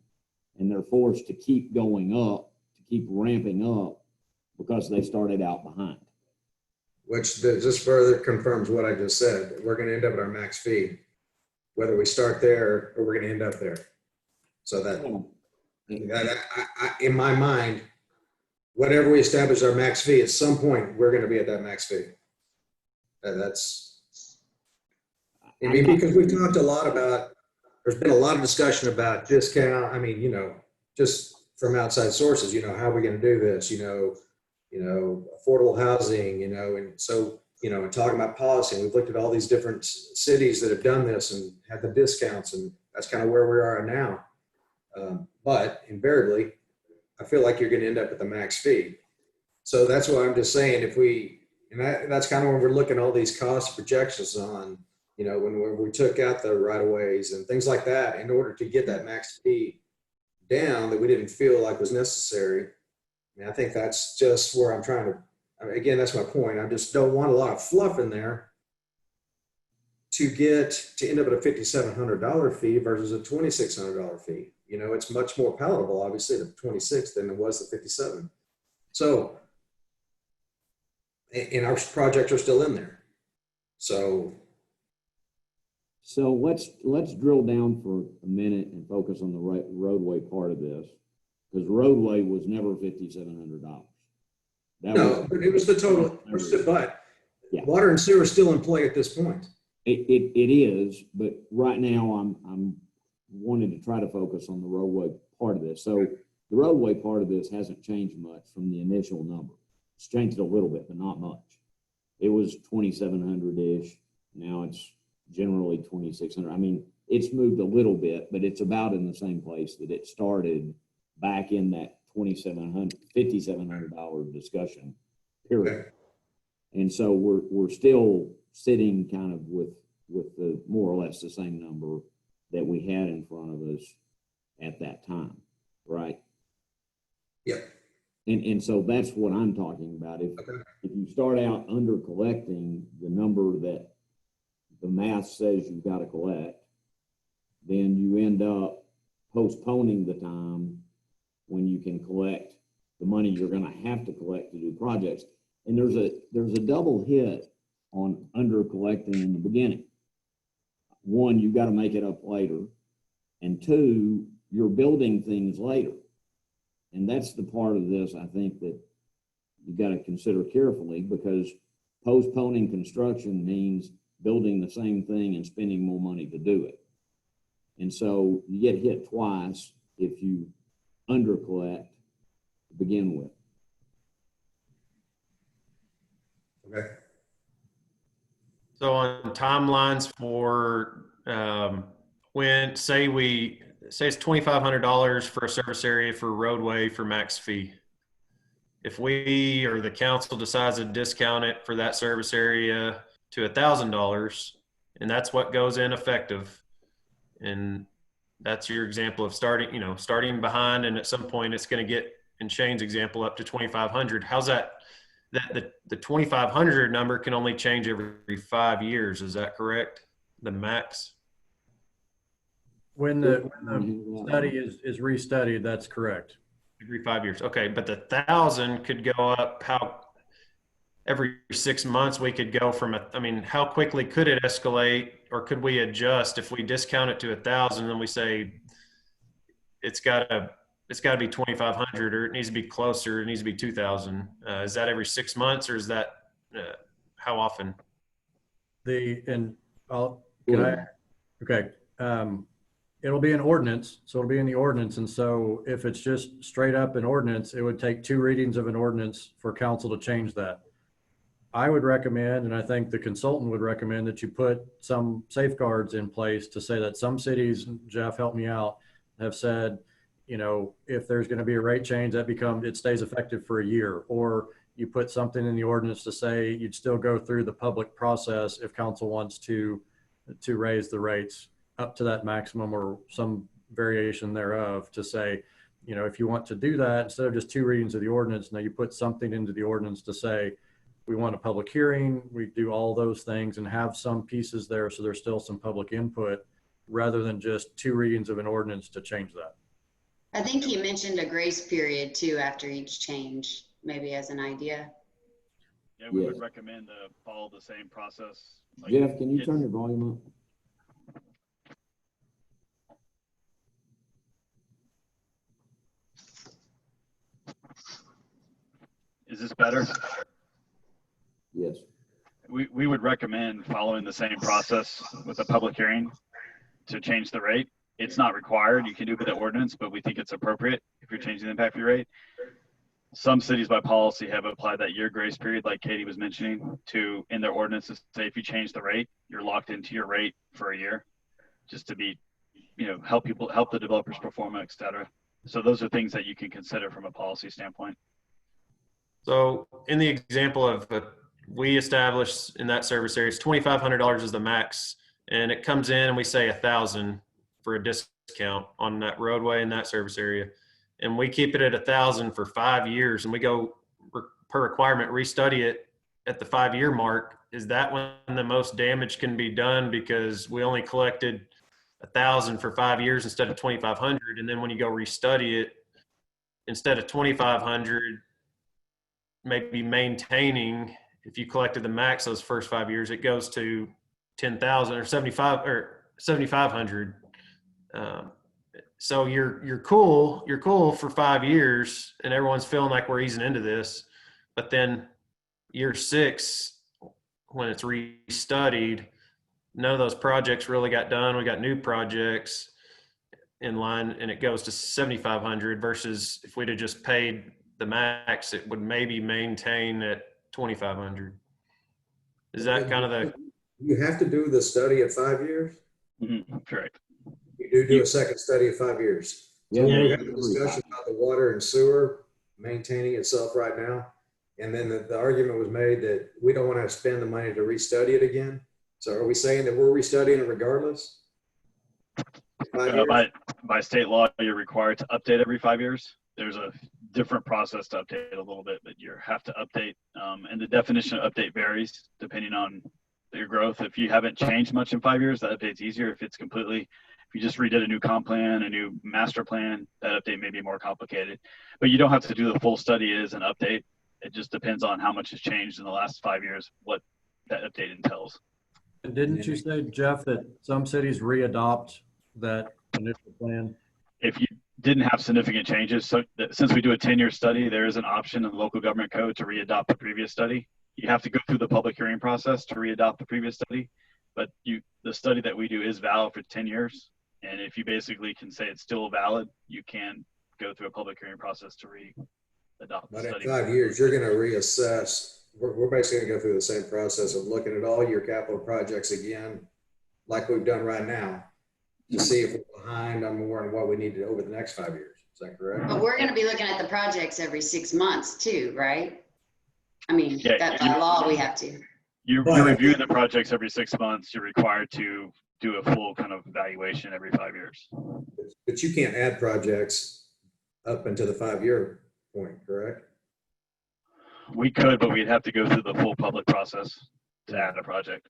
and they're forced to keep going up, to keep ramping up because they started out behind. Which just further confirms what I just said. We're going to end up at our max fee, whether we start there or we're going to end up there. So that in my mind, whatever we establish our max fee, at some point we're going to be at that max fee. I mean, because we've talked a lot about, there's been a lot of discussion about discount. I mean, just from outside sources, how are we going to do this? Affordable housing, and so, and talking about policy, and we've looked at all these different cities that have done this and had the discounts, and that's kind of where we are now. But invariably, I feel like you're going to end up at the max fee. So that's why I'm just saying, that's kind of when we're looking at all these cost projections on, when we took out the right of ways and things like that, in order to get that max fee down that we didn't feel like was necessary. And I think that's just where I'm trying to, again, that's my point. I just don't want a lot of fluff in there to end up at a $5,700 fee versus a $2,600 fee. It's much more palatable, obviously, the 26 than it was the 57. So, and our projects are still in there. So let's drill down for a minute and focus on the roadway part of this, because roadway was never $5,700. But it was the total. But yeah. Water and sewer is still in play at this point. It is, but right now I'm wanting to try to focus on the roadway part of this. So the roadway part of this hasn't changed much from the initial number. It's changed a little bit, but not much. It was 2,700-ish. Now it's generally 2,600. I mean, it's moved a little bit, but it's about in the same place that it started back in that $5,700 discussion period. Okay. And so we're still sitting kind of with the more or less the same number that we had in front of us at that time, right? Yeah. And so that's what I'm talking about. If you start out under collecting the number that the math says you've got to collect, then you end up postponing the time when you can collect the money you're going to have to collect to do projects. And there's a double hit on under collecting in the beginning. One, you've got to make it up later. And two, you're building things later. And that's the part of this, I think, that you've got to consider carefully, because postponing construction means building the same thing and spending more money to do it. And so you get hit twice if you under collect to begin with. Okay. So on timelines for when say it's $2,500 for a service area for roadway for max fee. If we or the council decides to discount it for that service area to $1,000, and that's what goes in effective, and that's your example of starting behind, and at some point it's going to get, in Shane's example, up to 2,500. How's that? The 2,500 number can only change every 5 years. Is that correct? The max. When the study is restudied, that's correct. Every 5 years. Okay, but the 1,000 could go up. How every 6 months we could go from how quickly could it escalate, or could we adjust if we discount it to 1,000 and we say it's got to be 2,500, or it needs to be closer, it needs to be 2,000. Is that every 6 months, or is that how often? It'll be an ordinance, so it'll be in the ordinance. And so if it's just straight up an ordinance, it would take 2 readings of an ordinance for council to change that. I would recommend, and I think the consultant would recommend, that you put some safeguards in place to say that some cities, Jeff, help me out, have said, if there's going to be a rate change, it stays effective for a year. Or you put something in the ordinance to say you'd still go through the public process if council wants to raise the rates up to that maximum or some variation thereof, to say, if you want to do that, instead of just 2 readings of the ordinance, now you put something into the ordinance to say, we want a public hearing, we do all those things, and have some pieces there so there's still some public input, rather than just 2 readings of an ordinance to change that. I think he mentioned a grace period too after each change, maybe as an idea. Yeah, we would recommend to follow the same process. Jeff, can you turn your volume up? Is this better? Yes. We would recommend following the same process with a public hearing to change the rate. It's not required. You can do it with the ordinance, but we think it's appropriate if you're changing the impact fee rate. Some cities by policy have applied that year grace period, like Katie was mentioning, to in their ordinances say if you change the rate, you're locked into your rate for a year, just to be, help the developers perform, et cetera. So those are things that you can consider from a policy standpoint. So in the example of we established in that service area, it's $2,500 is the max, and it comes in and we say 1,000 for a discount on that roadway in that service area, and we keep it at 1,000 for 5 years, and we go per requirement restudy it at the 5-year mark. Is that when the most damage can be done, because we only collected 1,000 for 5 years instead of 2,500, and then when you go restudy it, instead of 2,500, maybe maintaining, if you collected the max those first 5 years, it goes to 10,000 or 7,500. So you're cool for 5 years, and everyone's feeling like we're easing into this, but then year 6, when it's restudied, none of those projects really got done. We got new projects in line, and it goes to 7,500 versus if we'd have just paid the max, it would maybe maintain at 2,500. Is that kind of the? You have to do the study at 5 years? Mm-hmm. Correct. You do a second study at 5 years. Yeah, We have a discussion about the water and sewer maintaining itself right now. And then the argument was made that we don't want to spend the money to restudy it again. So are we saying that we're restudying it regardless? By state law, you're required to update every 5 years. There's a different process to update a little bit, but you have to update. And the definition of update varies depending on your growth. If you haven't changed much in 5 years, that update's easier. If you just redid a new comp plan, a new master plan, that update may be more complicated. But you don't have to do the full study as an update. It just depends on how much has changed in the last 5 years, what that update entails. And didn't you say, Jeff, that some cities readopt that initial plan? If you didn't have significant changes, so since we do a 10-year study, there is an option in the local government code to readopt the previous study. You have to go through the public hearing process to readopt the previous study, but the study that we do is valid for 10 years. And if you basically can say it's still valid, you can go through a public hearing process to re-adopt the But in study. 5 years, you're going to reassess we're basically gonna go through the same process of looking at all your capital projects again, like we've done right now, to see if we're behind on more and what we need to over the next 5 years. Is that correct? But we're gonna be looking at the projects every 6 months too, right? I mean, Yeah, that by law, we have to. You Right. review the projects every 6 months. You're required to do a full kind of evaluation every 5 years. But you can't add projects up into the 5 year point, correct? We could, but we'd have to go through the full public process to add a project.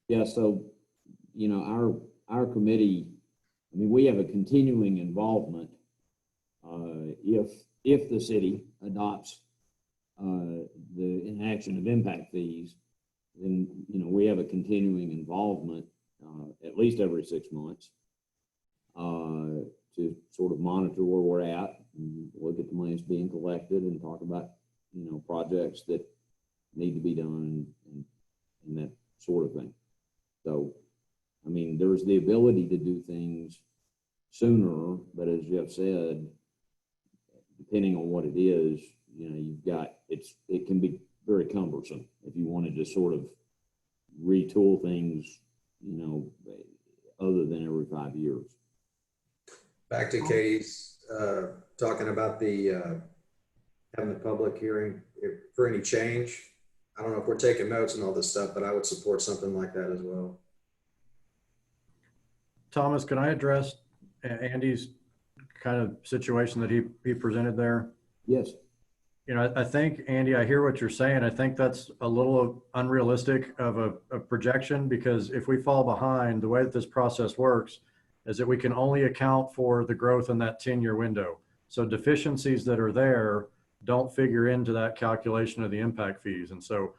Yeah, so, you know, our committee, I mean, we have a continuing involvement. If the city adopts the inaction of impact fees, then, you know, we have a continuing involvement at least every 6 months to sort of monitor where we're at and look at the money that's being collected and talk about, you know, projects that need to be done and that sort of thing. So, I mean, there's the ability to do things sooner, but as Jeff said, depending on what it is, you know, you've got, it can be very cumbersome if you wanted to sort of retool things, you know, other than every 5 years. Back to Katie's talking about the having the public hearing for any change. I don't know if we're taking notes and all this stuff, but I would support something like that as well. Thomas, can I address Andy's kind of situation that he presented there? Yes. You know, I think, Andy, I hear what you're saying. I think that's a little unrealistic of a projection, because if we fall behind, the way that this process works is that we can only account for the growth in that 10-year window. So deficiencies that are there don't figure into that calculation of the impact fees. And so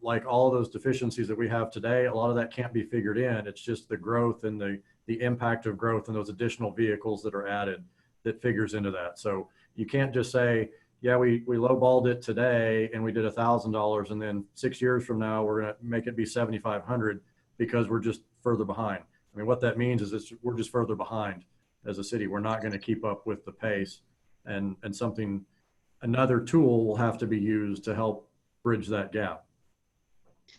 like all of those deficiencies that we have today, a lot of that can't be figured in. It's just the growth and the impact of growth and those additional vehicles that are added that figures into that. So you can't just say, yeah, we lowballed it today and we did $1,000, and then 6 years from now we're going to make it be 7,500 because we're just further behind. I mean, what that means is we're just further behind as a city. We're not going to keep up with the pace, and another tool will have to be used to help bridge that gap.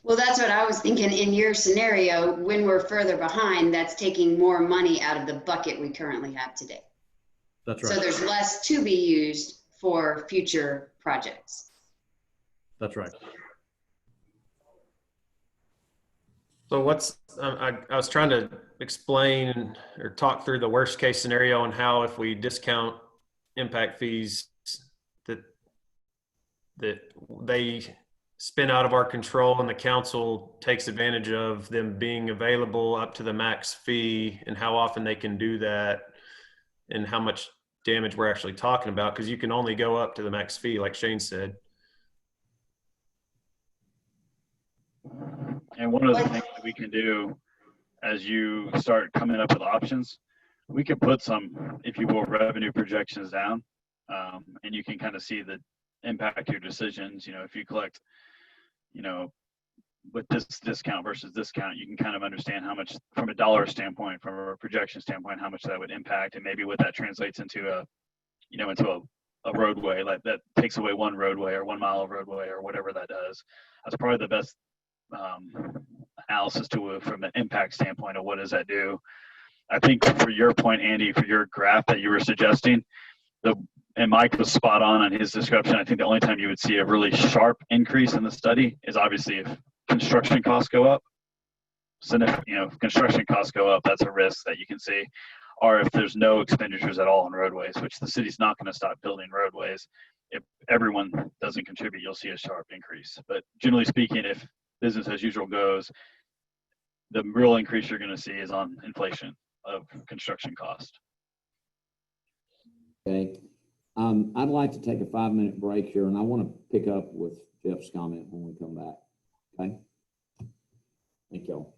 Well, that's what I was thinking in your scenario. When we're further behind, that's taking more money out of the bucket we currently have today. That's right. So there's less to be used for future projects. That's right. So I was trying to explain or talk through the worst case scenario and how if we discount impact fees that they spin out of our control and the council takes advantage of them being available up to the max fee, and how often they can do that and how much damage we're actually talking about, because you can only go up to the max fee, like Shane said. And one of the things that we can do as you start coming up with options, we can put some, if you will, revenue projections down, and you can kind of see the impact of your decisions. You know, if you collect, you know, with this discount versus discount, you can kind of understand how much, from a dollar standpoint, from a projection standpoint, how much that would impact, and maybe what that translates into a roadway, like that takes away one roadway or 1 mile of roadway or whatever that does. That's probably the best analysis to from an impact standpoint of what does that do. I think for your point, Andy, for your graph that you were suggesting, and Mike was spot on his description. I think the only time you would see a really sharp increase in the study is obviously if construction costs go up. So if construction costs go up, that's a risk that you can see. Or if there's no expenditures at all on roadways, which the city's not going to stop building roadways. If everyone doesn't contribute, you'll see a sharp increase. But generally speaking, if business as usual goes, the real increase you're going to see is on inflation of construction cost. Okay. I'd like to take a 5-minute break here, and I want to pick up with Jeff's comment when we come back. Okay. Thank y'all.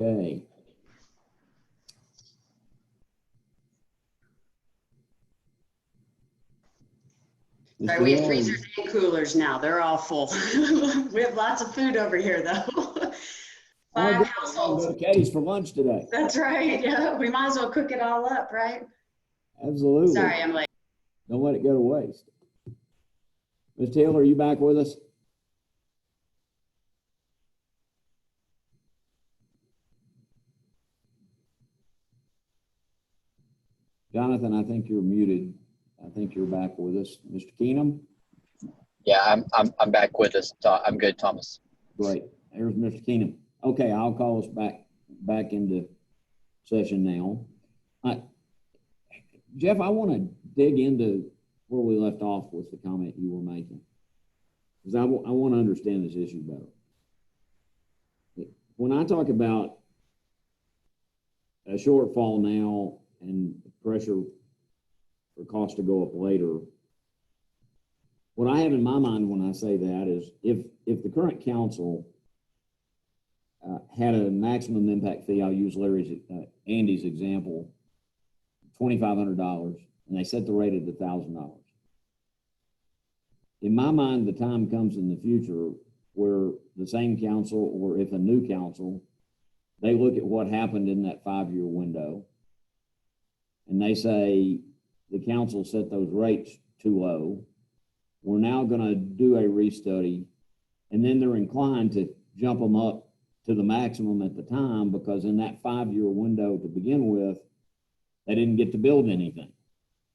Okay. Sorry, Mr. we have Hill, freezers and coolers now. They're all full. We have lots of food over here, though. oh, 5 good. households. Go to Katie's for lunch today. That's right. Yeah, we might as well cook it all up, right? Absolutely. Sorry, I'm late. Don't let it go to waste. Ms. Taylor, are you back with us? Jonathan, I think you're muted. I think you're back with us. Mr. Keenum? Yeah, I'm back with us. I'm good, Thomas. Great. There's Mr. Keenum. Okay, I'll call us back into session now. Jeff, I want to dig into where we left off with the comment you were making, because I want to understand this issue better. When I talk about a shortfall now and pressure for cost to go up later, what I have in my mind when I say that is if the current council had a maximum impact fee, I'll use Andy's example, $2,500, and they set the rate at $1,000. In my mind, the time comes in the future where the same council, or if a new council, they look at what happened in that 5-year window, and they say the council set those rates too low. We're now going to do a restudy, and then they're inclined to jump them up to the maximum at the time, because in that 5-year window to begin with, they didn't get to build anything,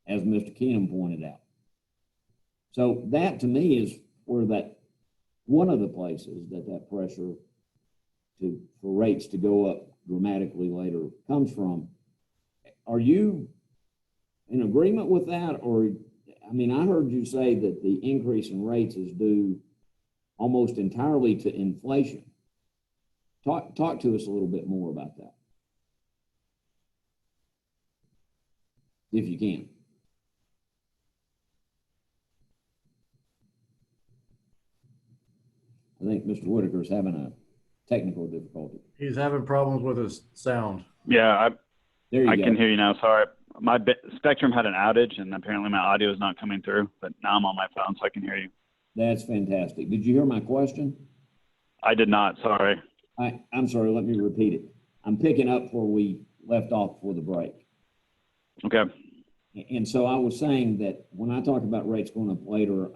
as Mr. Keenum pointed out. So that to me is where that one of the places that pressure for rates to go up dramatically later comes from. Are you in agreement with that? Or, I mean, I heard you say that the increase in rates is due almost entirely to inflation. Talk to us a little bit more about that, if you can. I think Mr. Whitaker's having a technical difficulty. He's having problems with his sound. Yeah, There you I go. can hear you now. Sorry. My Spectrum had an outage, and apparently my audio is not coming through, but now I'm on my phone, so I can hear you. That's fantastic. Did you hear my question? I did not. Sorry. I'm sorry, let me repeat it. I'm picking up where we left off for the break. Okay. And so I was saying that when I talk about rates going up later,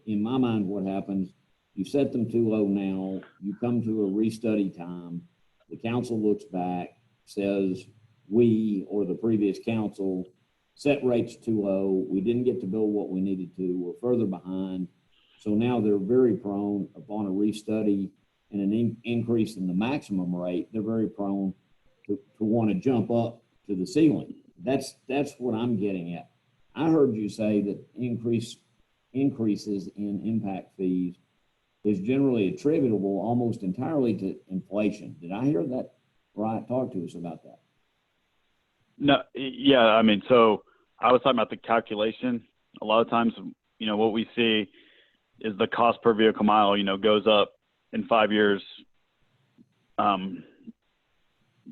in my mind, what happens, you set them too low now, you come to a restudy time, the council looks back, says, we or the previous council set rates too low, we didn't get to build what we needed to, we're further behind. So now they're very prone, upon a restudy and an increase in the maximum rate, they're very prone to want to jump up to the ceiling. That's what I'm getting at. I heard you say that increases in impact fees is generally attributable almost entirely to inflation. Did I hear that right? Talk to us about that. No, yeah, I mean, so I was talking about the calculation. A lot of times, what we see is the cost per vehicle mile, goes up in 5 years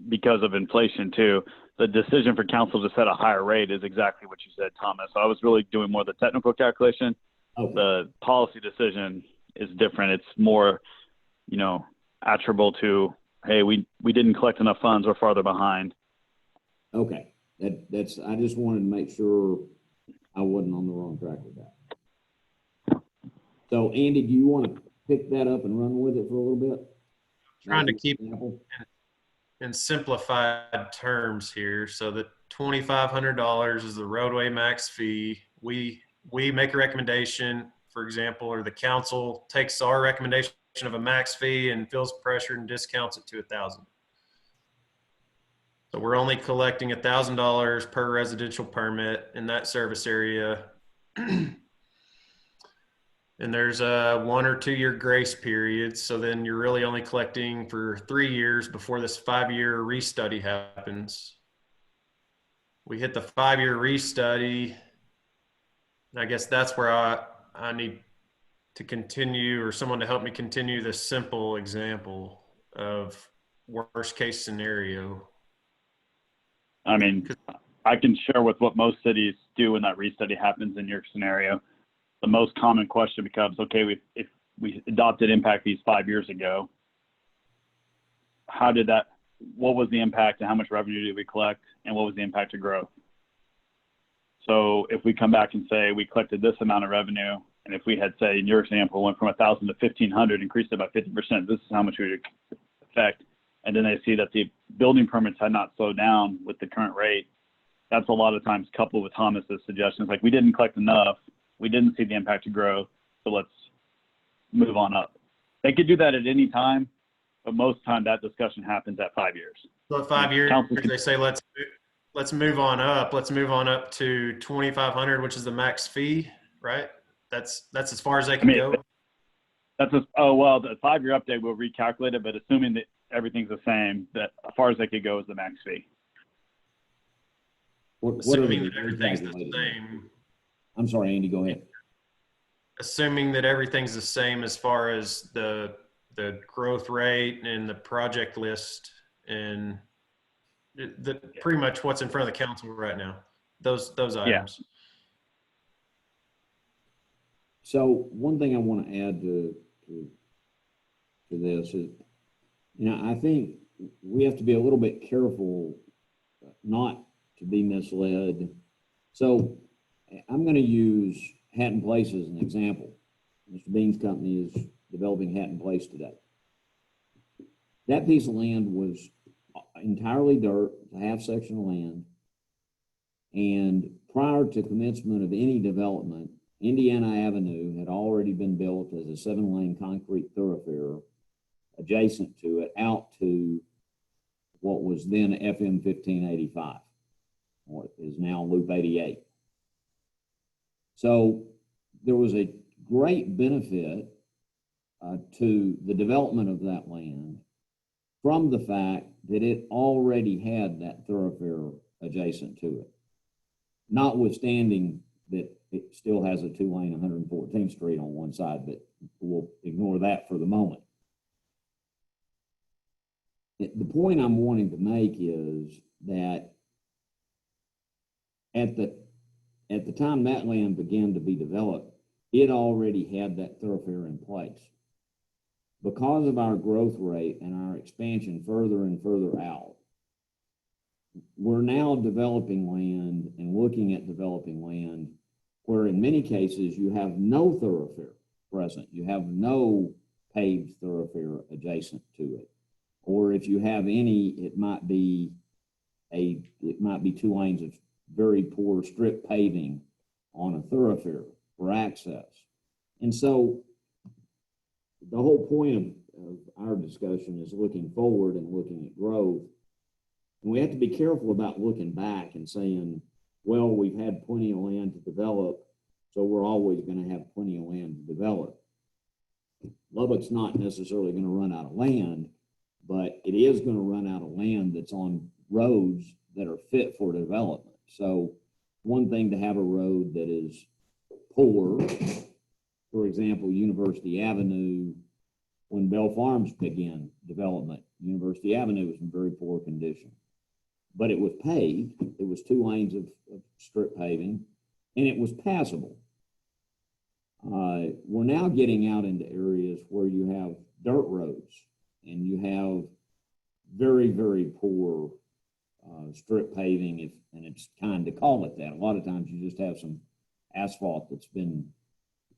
because of inflation too. The decision for council to set a higher rate is exactly what you said, Thomas. So I was really doing more of the technical calculation. Okay. The policy decision is different. It's more, attributable to, hey, we didn't collect enough funds, we're farther behind. Okay. That's I just wanted to make sure I wasn't on the wrong track with that. So Andy, do you want to pick that up and run with it for a little bit? Trying to keep in simplified terms here. So the $2,500 is the roadway max fee. We make a recommendation, for example, or the council takes our recommendation of a max fee and feels pressure and discounts it to $1,000. So we're only collecting $1,000 per residential permit in that service area. And there's a 1 or 2 year grace period. So then you're really only collecting for 3 years before this 5-year restudy happens. We hit the 5-year restudy. And I guess that's where I need to continue, or someone to help me continue this simple example of worst case scenario? I mean, I can share with what most cities do when that restudy happens in your scenario. The most common question becomes, okay, if we adopted impact fees 5 years ago, what was the impact and how much revenue did we collect and what was the impact of growth? So if we come back and say we collected this amount of revenue, and if we had, say, in your example, went from 1,000 to 1,500, increased it by 50%, this is how much we would affect. And then they see that the building permits had not slowed down with the current rate. That's a lot of times coupled with Thomas's suggestions, like we didn't collect enough, we didn't see the impact of growth, so let's move on up. They could do that at any time, but most time that discussion happens at 5 years. So at 5 years, Council- they say let's move on up. Let's move on up to 2,500, which is the max fee, right? That's as far as they can go. That's the 5-year update will recalculate it, but assuming that everything's the same, that as far as they could go is the max fee. What are Assuming the that everything's the calculated? same. I'm sorry, Andy, go ahead. Assuming that everything's the same as far as the growth rate and the project list and pretty much what's in front of the council right now. Those items. So one thing I want to add to this is, I think we have to be a little bit careful not to be misled. So I'm going to use Hatton Place as an example. Mr. Bean's company is developing Hatton Place today. That piece of land was entirely dirt, a half section of land. And prior to commencement of any development, Indiana Avenue had already been built as a 7-lane concrete thoroughfare adjacent to it out to what was then FM 1585, what is now Loop 88. So there was a great benefit to the development of that land from the fact that it already had that thoroughfare adjacent to it, notwithstanding that it still has a 2-lane 114th Street on one side, but we'll ignore that for the moment. The point I'm wanting to make is that at the time that land began to be developed, it already had that thoroughfare in place. Because of our growth rate and our expansion further and further out, we're now developing land and looking at developing land where in many cases you have no thoroughfare present. You have no paved thoroughfare adjacent to it. Or if you have any, it might be 2 lanes of very poor strip paving on a thoroughfare for access. And so the whole point of our discussion is looking forward and looking at growth. And we have to be careful about looking back and saying, well, we've had plenty of land to develop, so we're always going to have plenty of land to develop. Lubbock's not necessarily going to run out of land, but it is going to run out of land that's on roads that are fit for development. So one thing to have a road that is poor, for example, University Avenue, when Bell Farms began development, University Avenue was in very poor condition. But it was paved, it was 2 lanes of strip paving, and it was passable. We're now getting out into areas where you have dirt roads and you have very, very poor strip paving, and it's kind to call it that. A lot of times you just have some asphalt that's been,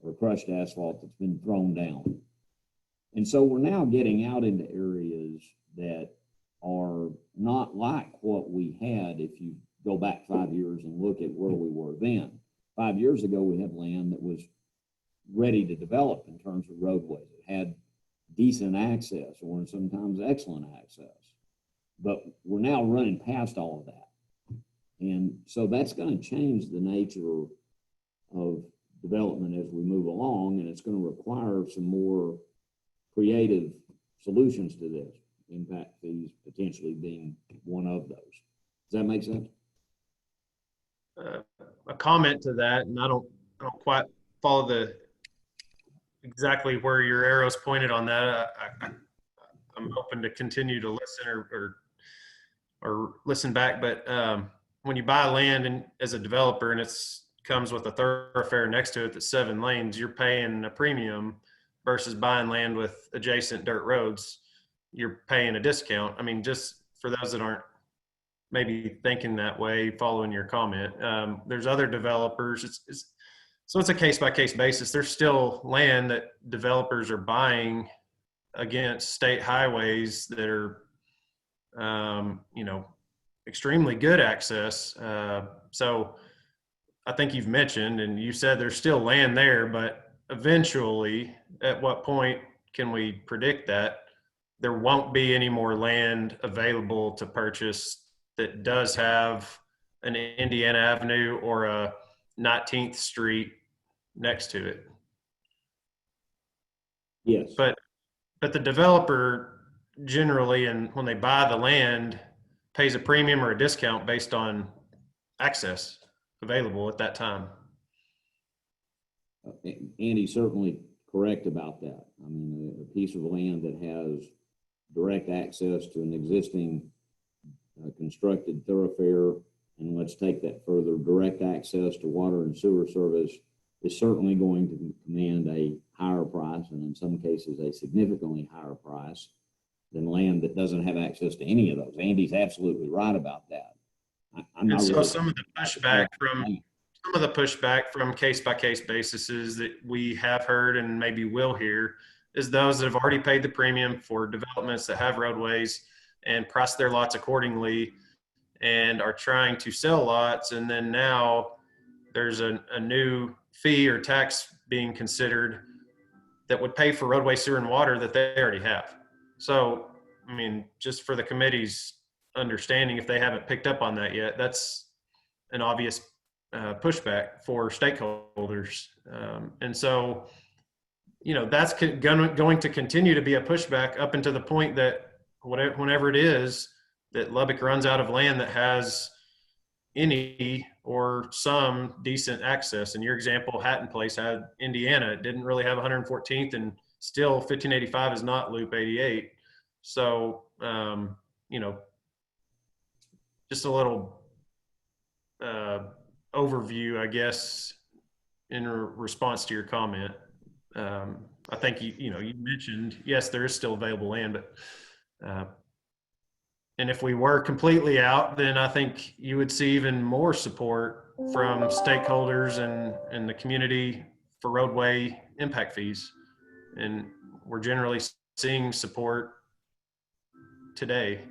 or crushed asphalt that's been thrown down. And so we're now getting out into areas that are not like what we had if you go back 5 years and look at where we were then. 5 years ago, we had land that was ready to develop in terms of roadways. It had decent access or sometimes excellent access. But we're now running past all of that. And so that's going to change the nature of development as we move along, and it's going to require some more creative solutions to this, impact fees potentially being one of those. Does that make sense? A comment to that, and I don't quite follow exactly where your arrow's pointed on that. I'm hoping to continue to listen or listen back. But when you buy land and as a developer and it's comes with a thoroughfare next to it that's 7 lanes, you're paying a premium versus buying land with adjacent dirt roads. You're paying a discount. I mean, just for those that aren't maybe thinking that way, following your comment, there's other developers. So it's a case by case basis. There's still land that developers are buying against state highways that are, extremely good access. So I think you've mentioned, and you said there's still land there, but eventually, at what point can we predict that there won't be any more land available to purchase that does have an Indiana Avenue or a 19th Street next to it? Yes. But the developer generally, and when they buy the land, pays a premium or a discount based on access available at that time. Andy's certainly correct about that. I mean, a piece of land that has direct access to an existing constructed thoroughfare, and let's take that further, direct access to water and sewer service, is certainly going to command a higher price, and in some cases a significantly higher price than land that doesn't have access to any of those. Andy's absolutely right about that. I'm not so really some of the pushback from case by case basis that we have heard and maybe will hear is those that have already paid the premium for developments that have roadways and price their lots accordingly and are trying to sell lots, and then now there's a new fee or tax being considered that would pay for roadway, sewer, and water that they already have. So, I mean, just for the committee's understanding, if they haven't picked up on that yet, that's an obvious pushback for stakeholders. And so, that's going to continue to be a pushback up until the point that whenever it is that Lubbock runs out of land that has any or some decent access. In your example, Hatton Place had Indiana. It didn't really have 114th, and still 1585 is not Loop 88. So, just a little overview, I guess, in response to your comment. I think you mentioned, yes, there is still available land, but and if we were completely out, then I think you would see even more support from stakeholders and the community for roadway impact fees. And we're generally seeing support today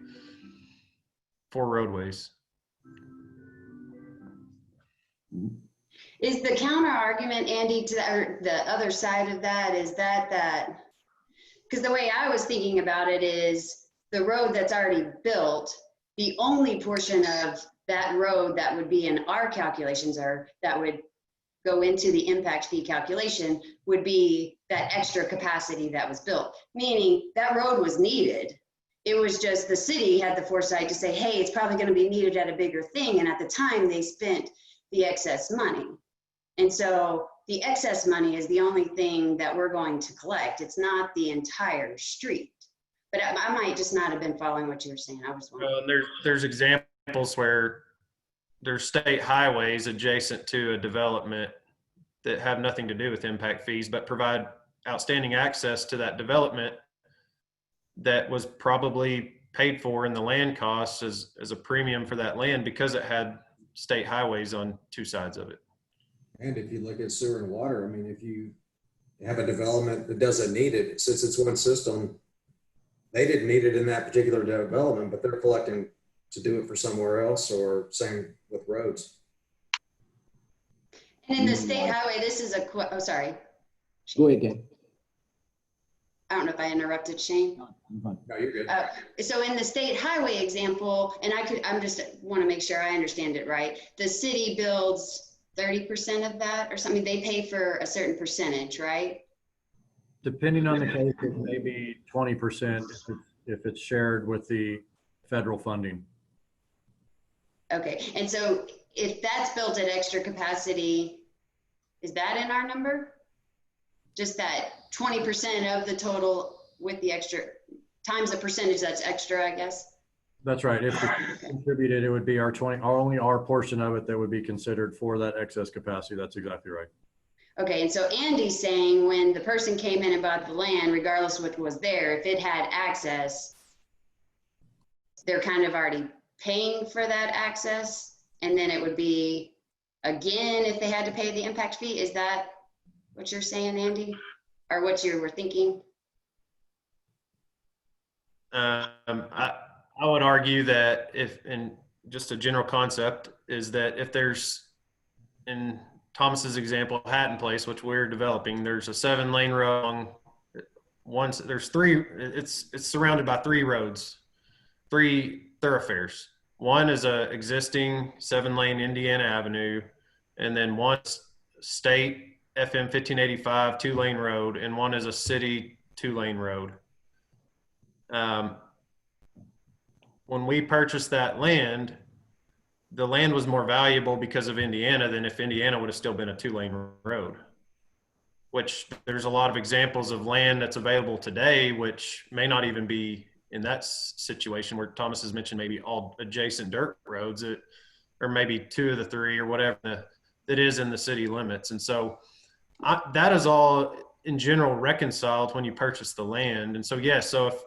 for roadways. Is the counter argument, Andy, to the other side of that is that because the way I was thinking about it is the road that's already built, the only portion of that road that would be in our calculations or that would go into the impact fee calculation would be that extra capacity that was built, meaning that road was needed. It was just the city had the foresight to say, hey, it's probably going to be needed at a bigger thing. And at the time they spent the excess money. And so the excess money is the only thing that we're going to collect. It's not the entire street. But I might just not have been following what you were saying. I was wondering. There's examples where there's state highways adjacent to a development that have nothing to do with impact fees, but provide outstanding access to that development that was probably paid for in the land costs as a premium for that land because it had state highways on 2 sides of it. And if you look at sewer and water, I mean, if you have a development that doesn't need it, since it's one system, they didn't need it in that particular development, but they're collecting to do it for somewhere else, or same with roads. And in the state highway, this is sorry. Go ahead, Ken. I don't know if I interrupted, Shane. No, you're good. So in the state highway example, and I'm just want to make sure I understand it right. The city builds 30% of that or something. They pay for a certain percentage, right? Depending on the case, it may be 20% if it's shared with the federal funding. Okay, and so if that's built at extra capacity, is that in our number? Just that 20% of the total with the extra, times the percentage that's extra, I guess. That's right. If it's Okay. contributed, it would be our only our portion of it that would be considered for that excess capacity. That's exactly right. Okay, and so Andy's saying when the person came in and bought the land, regardless of what was there, if it had access, they're kind of already paying for that access, and then it would be again if they had to pay the impact fee. Is that what you're saying, Andy, or what you were thinking? I would argue that if, in just a general concept, is that if there's, in Thomas's example, Hatton Place, which we're developing, there's a 7-lane road. There's 3. It's surrounded by 3 roads, 3 thoroughfares. One is a existing 7-lane Indiana Avenue, and then one's state FM 1585 2-lane road, and one is a city 2-lane road. When we purchased that land, the land was more valuable because of Indiana than if Indiana would have still been a 2-lane road, which there's a lot of examples of land that's available today, which may not even be in that situation where Thomas has mentioned maybe all adjacent dirt roads, or maybe 2 of the 3 or whatever that is in the city limits. And so that is all in general reconciled when you purchase the land. And so, yeah, so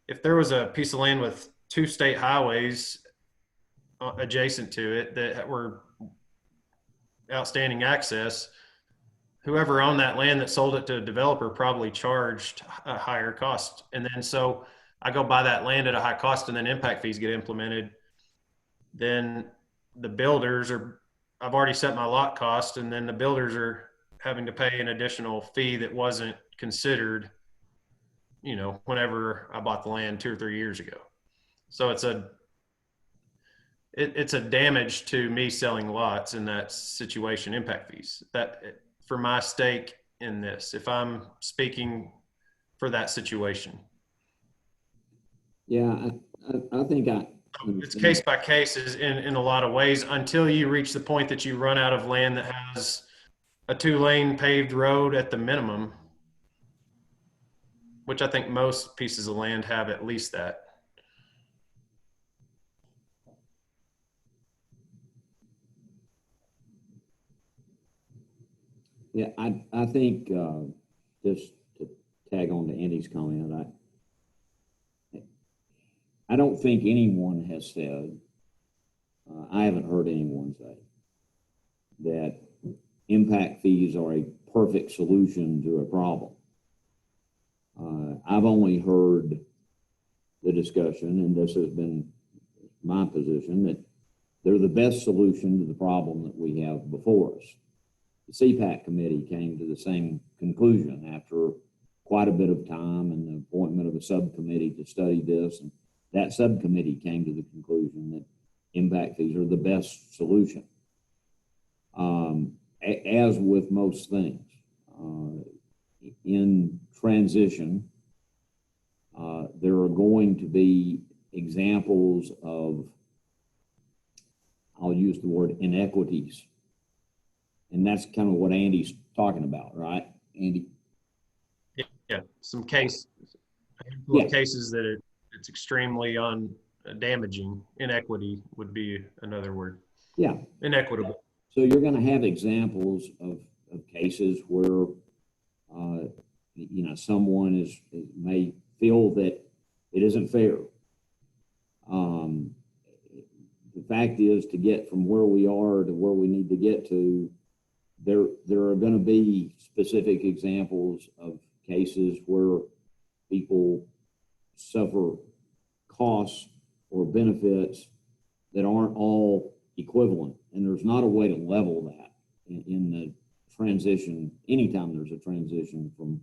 if there was a piece of land with 2 state highways adjacent to it that were outstanding access, whoever owned that land that sold it to a developer probably charged a higher cost. And then so I go buy that land at a high cost, and then impact fees get implemented. Then the builders I've already set my lot cost, and then the builders are having to pay an additional fee that wasn't considered, whenever I bought the land 2 or 3 years ago. So it's a damage to me selling lots in that situation, impact fees. That for my stake in this, if I'm speaking for that situation. Yeah, I think it's case by case in a lot of ways until you reach the point that you run out of land that has a 2-lane paved road at the minimum, which I think most pieces of land have at least that. Yeah, I think just to tag on to Andy's comment, I don't think anyone has said, I haven't heard anyone say that impact fees are a perfect solution to a problem. I've only heard the discussion, and this has been my position, that they're the best solution to the problem that we have before us. The CPAC committee came to the same conclusion after quite a bit of time and the appointment of a subcommittee to study this. And that subcommittee came to the conclusion that impact fees are the best solution. As with most things, in transition, there are going to be examples of, I'll use the word inequities. And that's kind of what Andy's talking about, right, Andy? Yeah, some cases that it's extremely damaging. Inequity would be another word. Yeah. Inequitable. So you're going to have examples of cases where, someone may feel that it isn't fair. The fact is, to get from where we are to where we need to get to, there are going to be specific examples of cases where people suffer costs or benefits that aren't all equivalent, and there's not a way to level that in the transition. Anytime there's a transition from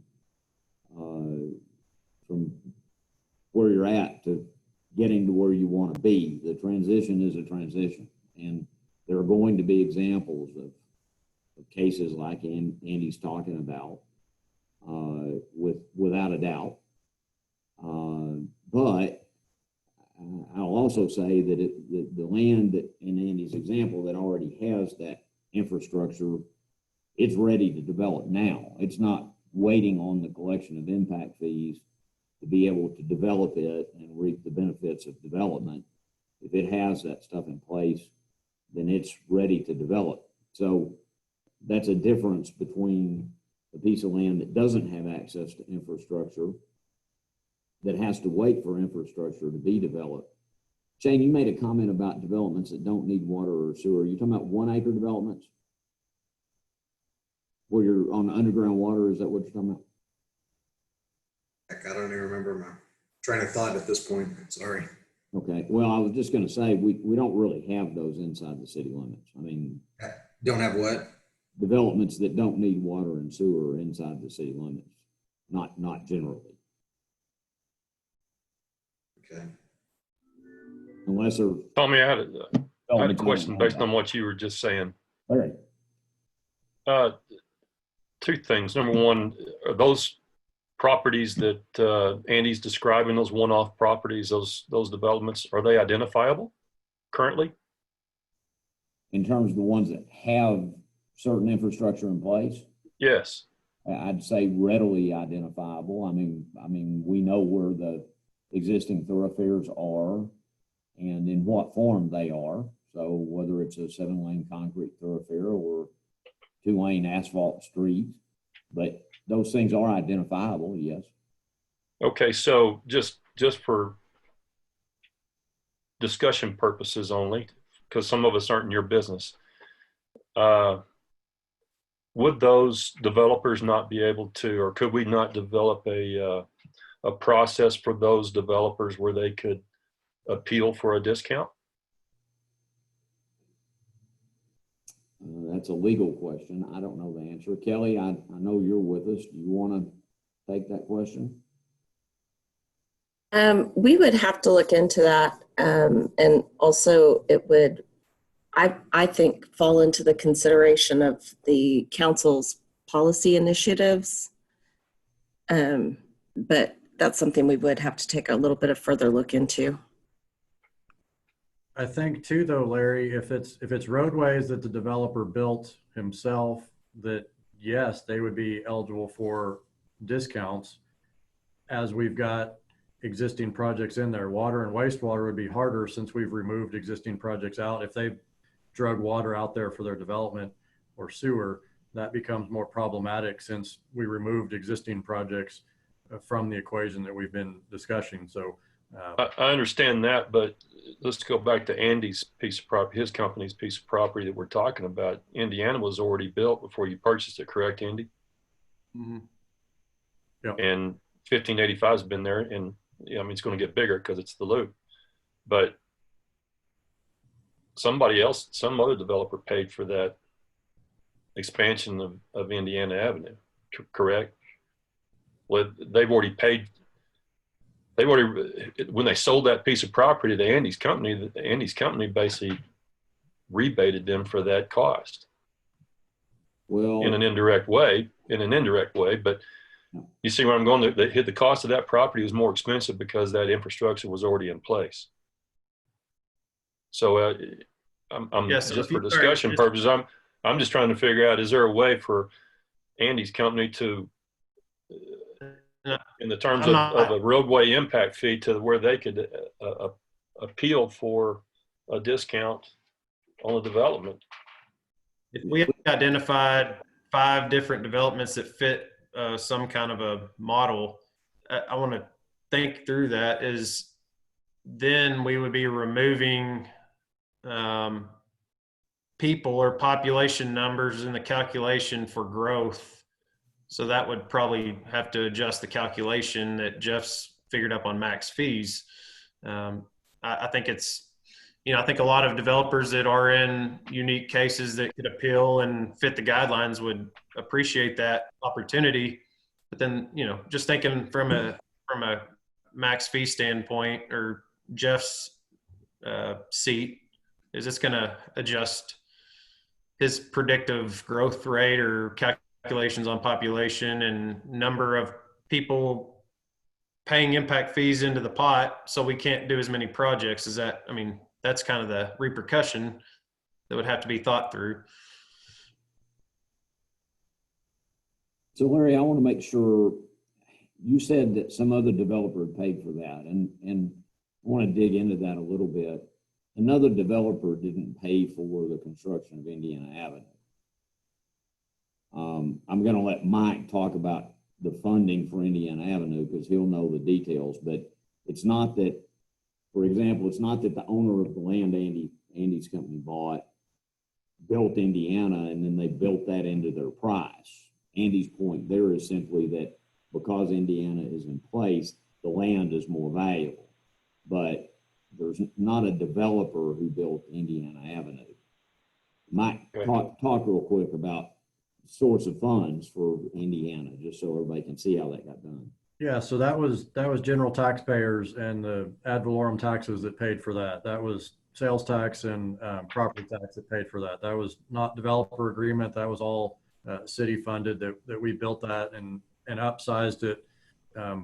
where you're at to getting to where you want to be, the transition is a transition, and there are going to be examples of cases like Andy's talking about, without a doubt. But I'll also say that the land that in Andy's example that already has that infrastructure, it's ready to develop now. It's not waiting on the collection of impact fees to be able to develop it and reap the benefits of development. If it has that stuff in place, then it's ready to develop. So that's a difference between a piece of land that doesn't have access to infrastructure, that has to wait for infrastructure to be developed. Shane, you made a comment about developments that don't need water or sewer. Are you talking about 1 acre developments? Where you're on underground water, is that what you're talking about? Heck, I don't even remember my train of thought at this point. Sorry. Okay, well, I was just gonna say, we don't really have those inside the city limits. I mean, Don't have what? developments that don't need water and sewer are inside the city limits, not generally. Okay. Unless they're. Tommy, I had a question based on what you were just saying. All right. Two things. Number one, are those properties that Andy's describing, those one-off properties, those developments, are they identifiable currently? In terms of the ones that have certain infrastructure in place, Yes. I'd say readily identifiable. I mean, we know where the existing thoroughfares are and in what form they are. So whether it's a 7-lane concrete thoroughfare or 2-lane asphalt street, but those things are identifiable, yes. Okay, so just for discussion purposes only, because some of us aren't in your business, would those developers not be able to, or could we not develop a process for those developers where they could appeal for a discount? That's a legal question. I don't know the answer. Kelly, I know you're with us. Do you want to take that question? We would have to look into that. And also it would, I think, fall into the consideration of the council's policy initiatives. But that's something we would have to take a little bit of further look into. I think too, though, Larry, if it's roadways that the developer built himself, that yes, they would be eligible for discounts. As we've got existing projects in there, water and wastewater would be harder since we've removed existing projects out. If they've drug water out there for their development or sewer, that becomes more problematic since we removed existing projects from the equation that we've been discussing. So I understand that, but let's go back to Andy's piece of property, his company's piece of property that we're talking about. Indiana was already built before you purchased it, correct, Andy? mm-hmm. Yeah. And 1585 has been there, and I mean, it's going to get bigger because it's the loop. But somebody else, some other developer paid for that expansion of Indiana Avenue, correct? Well, they've already paid. When they sold that piece of property to Andy's company basically rebated them for that cost. Well, in an indirect way, but you see where I'm going. The cost of that property was more expensive because that infrastructure was already in place. So I'm Yes, just for discussion purposes, I'm just trying to figure out, is there a way for Andy's company to, in the terms of a roadway impact fee, to where they could appeal for a discount on the development? If we identified 5 different developments that fit some kind of a model, I want to think through that. Is then we would be removing people or population numbers in the calculation for growth. So that would probably have to adjust the calculation that Jeff's figured up on max fees. I think it's, I think a lot of developers that are in unique cases that could appeal and fit the guidelines would appreciate that opportunity. But then, just thinking from a max fee standpoint, or Jeff's seat, is this going to adjust his predictive growth rate or calculations on population and number of people paying impact fees into the pot, so we can't do as many projects? Is that, that's kind of the repercussion that would have to be thought through. So Larry, I want to make sure you said that some other developer had paid for that, and I want to dig into that a little bit. Another developer didn't pay for the construction of Indiana Avenue. I'm going to let Mike talk about the funding for Indiana Avenue because he'll know the details, but it's not that, for example, it's not that the owner of the land Andy's company bought built Indiana and then they built that into their price. Andy's point there is simply that because Indiana is in place, the land is more valuable, but there's not a developer who built Indiana Avenue. Mike, talk real quick about source of funds for Indiana, just so everybody can see how that got done. Yeah, so that was general taxpayers and the ad valorem taxes that paid for that. That was sales tax and property tax that paid for that. That was not developer agreement. That was all city funded that we built that and upsized it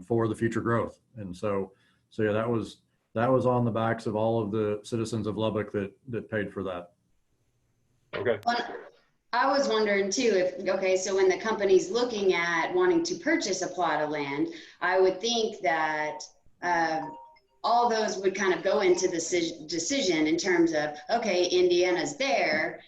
for the future growth. And so yeah, that was on the backs of all of the citizens of Lubbock that paid for that. Okay. Well, I was wondering too, so when the company's looking at wanting to purchase a plot of land, I would think that all those would kind of go into the decision in terms of, okay, Indiana's there,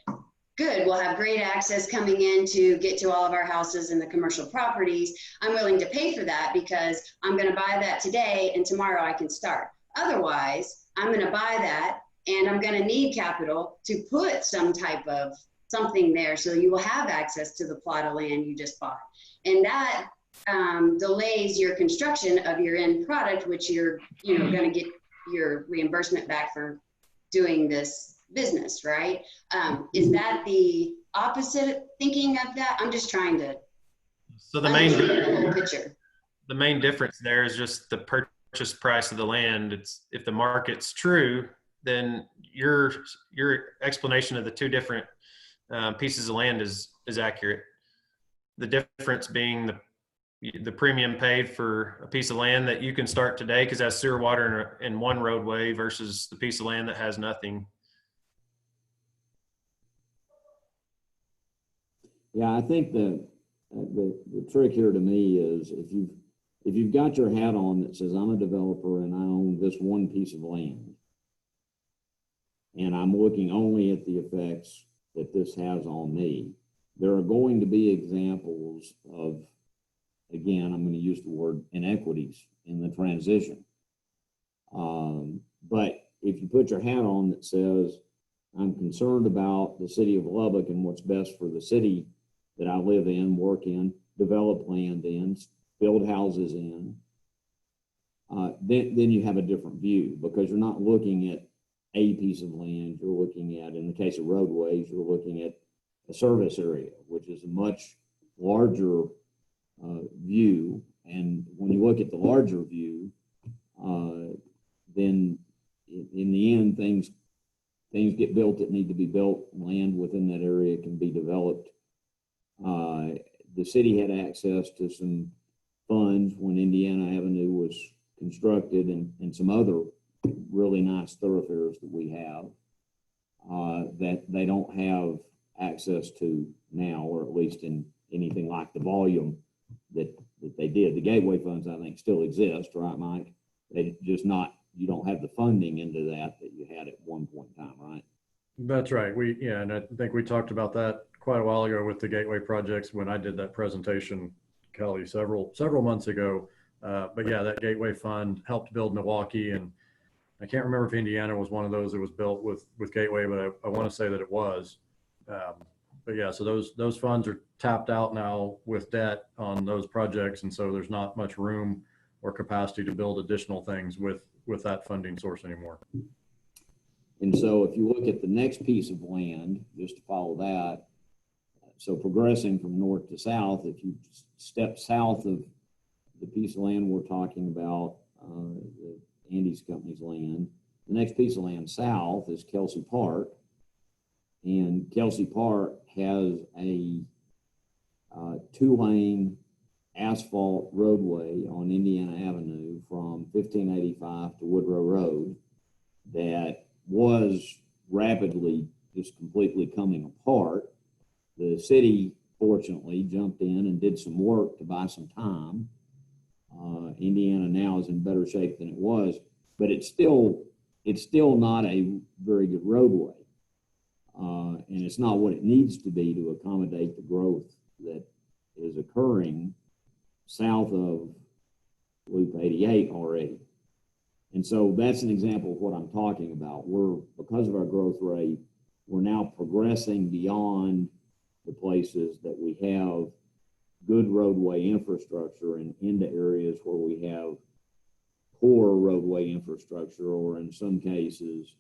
good, we'll have great access coming in to get to all of our houses and the commercial properties. I'm willing to pay for that because I'm going to buy that today and tomorrow I can start. Otherwise, I'm going to buy that and I'm going to need capital to put some type of something there so you will have access to the plot of land you just bought. And that delays your construction of your end product, which you're going to get your reimbursement back for doing this business, right? Is that the opposite thinking of that? I'm just trying to understand the whole picture. The main difference there is just the purchase price of the land. It's if the market's true, then your explanation of the two different pieces of land is accurate. The difference being the premium paid for a piece of land that you can start today because it has sewer, water, in one roadway versus the piece of land that has nothing. Yeah, I think the trick here to me is if you've got your hat on that says I'm a developer and I own this one piece of land, and I'm looking only at the effects that this has on me, there are going to be examples of, again, I'm going to use the word inequities in the transition. But if you put your hat on that says, I'm concerned about the city of Lubbock and what's best for the city that I live in, work in, develop land in, build houses in, then you have a different view because you're not looking at a piece of land. You're looking at, in the case of roadways, you're looking at a service area, which is a much larger view. And when you look at the larger view, then in the end, things get built that need to be built. Land within that area can be developed. The city had access to some funds when Indiana Avenue was constructed and some other really nice thoroughfares that we have that they don't have access to now, or at least in anything like the volume that they did. The gateway funds, I think, still exist, right, Mike? They just not, you don't have the funding into that you had at one point in time, right? That's right. And I think we talked about that quite a while ago with the gateway projects when I did that presentation, Kelly, several months ago. But yeah, that gateway fund helped build Milwaukee, and I can't remember if Indiana was one of those that was built with gateway, but I want to say that it was. But yeah, so those funds are tapped out now with debt on those projects, and so there's not much room or capacity to build additional things with that funding source anymore. And so if you look at the next piece of land, just to follow that, so progressing from north to south, if you step south of the piece of land we're talking about, Andy's company's land, the next piece of land south is Kelsey Park. And Kelsey Park has a 2-lane asphalt roadway on Indiana Avenue from 1585 to Woodrow Road that was rapidly just completely coming apart. The city, fortunately, jumped in and did some work to buy some time Indiana now is in better shape than it was, but it's still not a very good roadway. And it's not what it needs to be to accommodate the growth that is occurring south of Loop 88 already. And so that's an example of what I'm talking about. Because of our growth rate, we're now progressing beyond the places that we have good roadway infrastructure and into areas where we have poor roadway infrastructure, or in some cases,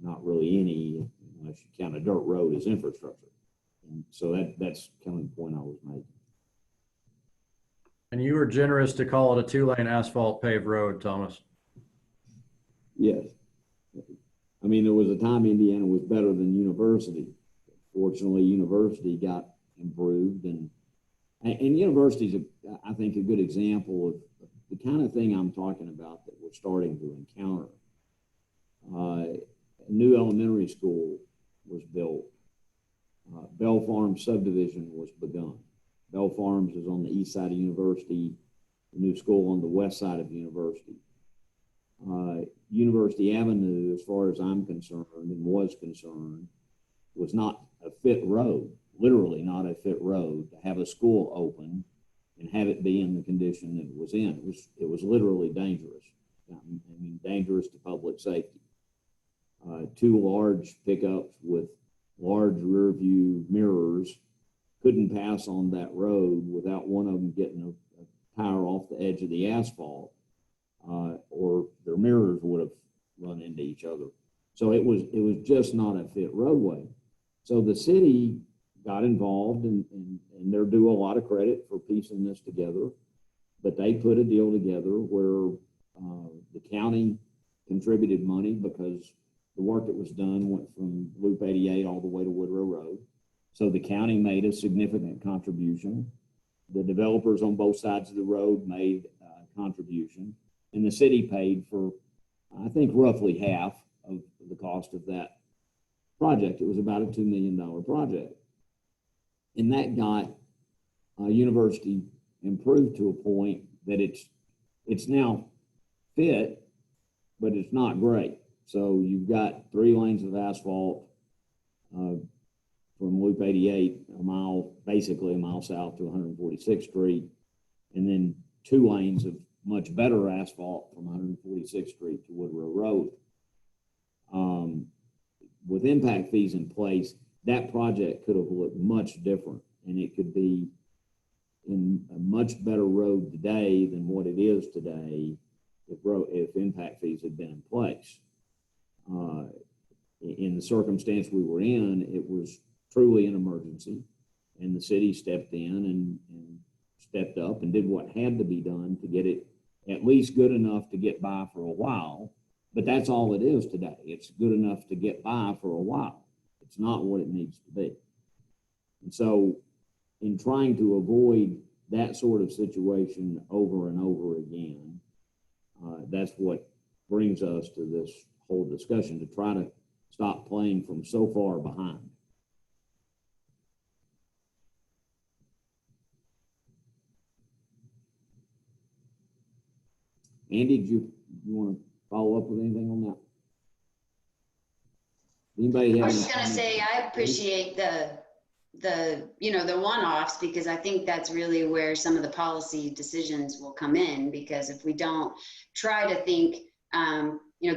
not really any, unless you count a dirt road as infrastructure. And so that's kind of the point I was making. And you were generous to call it a 2-lane asphalt paved road, Thomas. Yes. I mean, there was a time Indiana was better than University. Fortunately, University got improved, and University's, I think, a good example of the kind of thing I'm talking about that we're starting to encounter. A new elementary school was built. Bell Farms subdivision was begun. Bell Farms is on the east side of University, the new school on the west side of University. University Avenue, as far as I'm concerned and was concerned, was not a fit road, literally not a fit road to have a school open and have it be in the condition that it was in. It was literally dangerous. I mean, dangerous to public safety. 2 large pickups with large rear view mirrors couldn't pass on that road without one of them getting a tire off the edge of the asphalt, or their mirrors would have run into each other. So it was just not a fit roadway. So the city got involved, and they're due a lot of credit for piecing this together, but they put a deal together where the county contributed money because the work that was done went from Loop 88 all the way to Woodrow Road. So the county made a significant contribution. The developers on both sides of the road made a contribution, and the city paid for, I think, roughly half of the cost of that project. It was about a $2 million project. And that got University improved to a point that it's now fit, but it's not great. So you've got 3 lanes of asphalt from Loop 88, basically a mile south to 146th Street, and then 2 lanes of much better asphalt from 146th Street to Woodrow Road. With impact fees in place, that project could have looked much different, and it could be in a much better road today than what it is today if impact fees had been in place. In the circumstance we were in, it was truly an emergency, and the city stepped in and stepped up and did what had to be done to get it at least good enough to get by for a while. But that's all it is today. It's good enough to get by for a while. It's not what it needs to be. And so in trying to avoid that sort of situation over and over again, that's what brings us to this whole discussion, to try to stop playing from so far behind. Andy, do you want to follow up with anything on that? Anybody I have was just any gonna say, comments? I appreciate the one-offs, because I think that's really where some of the policy decisions will come in, because if we don't try to think,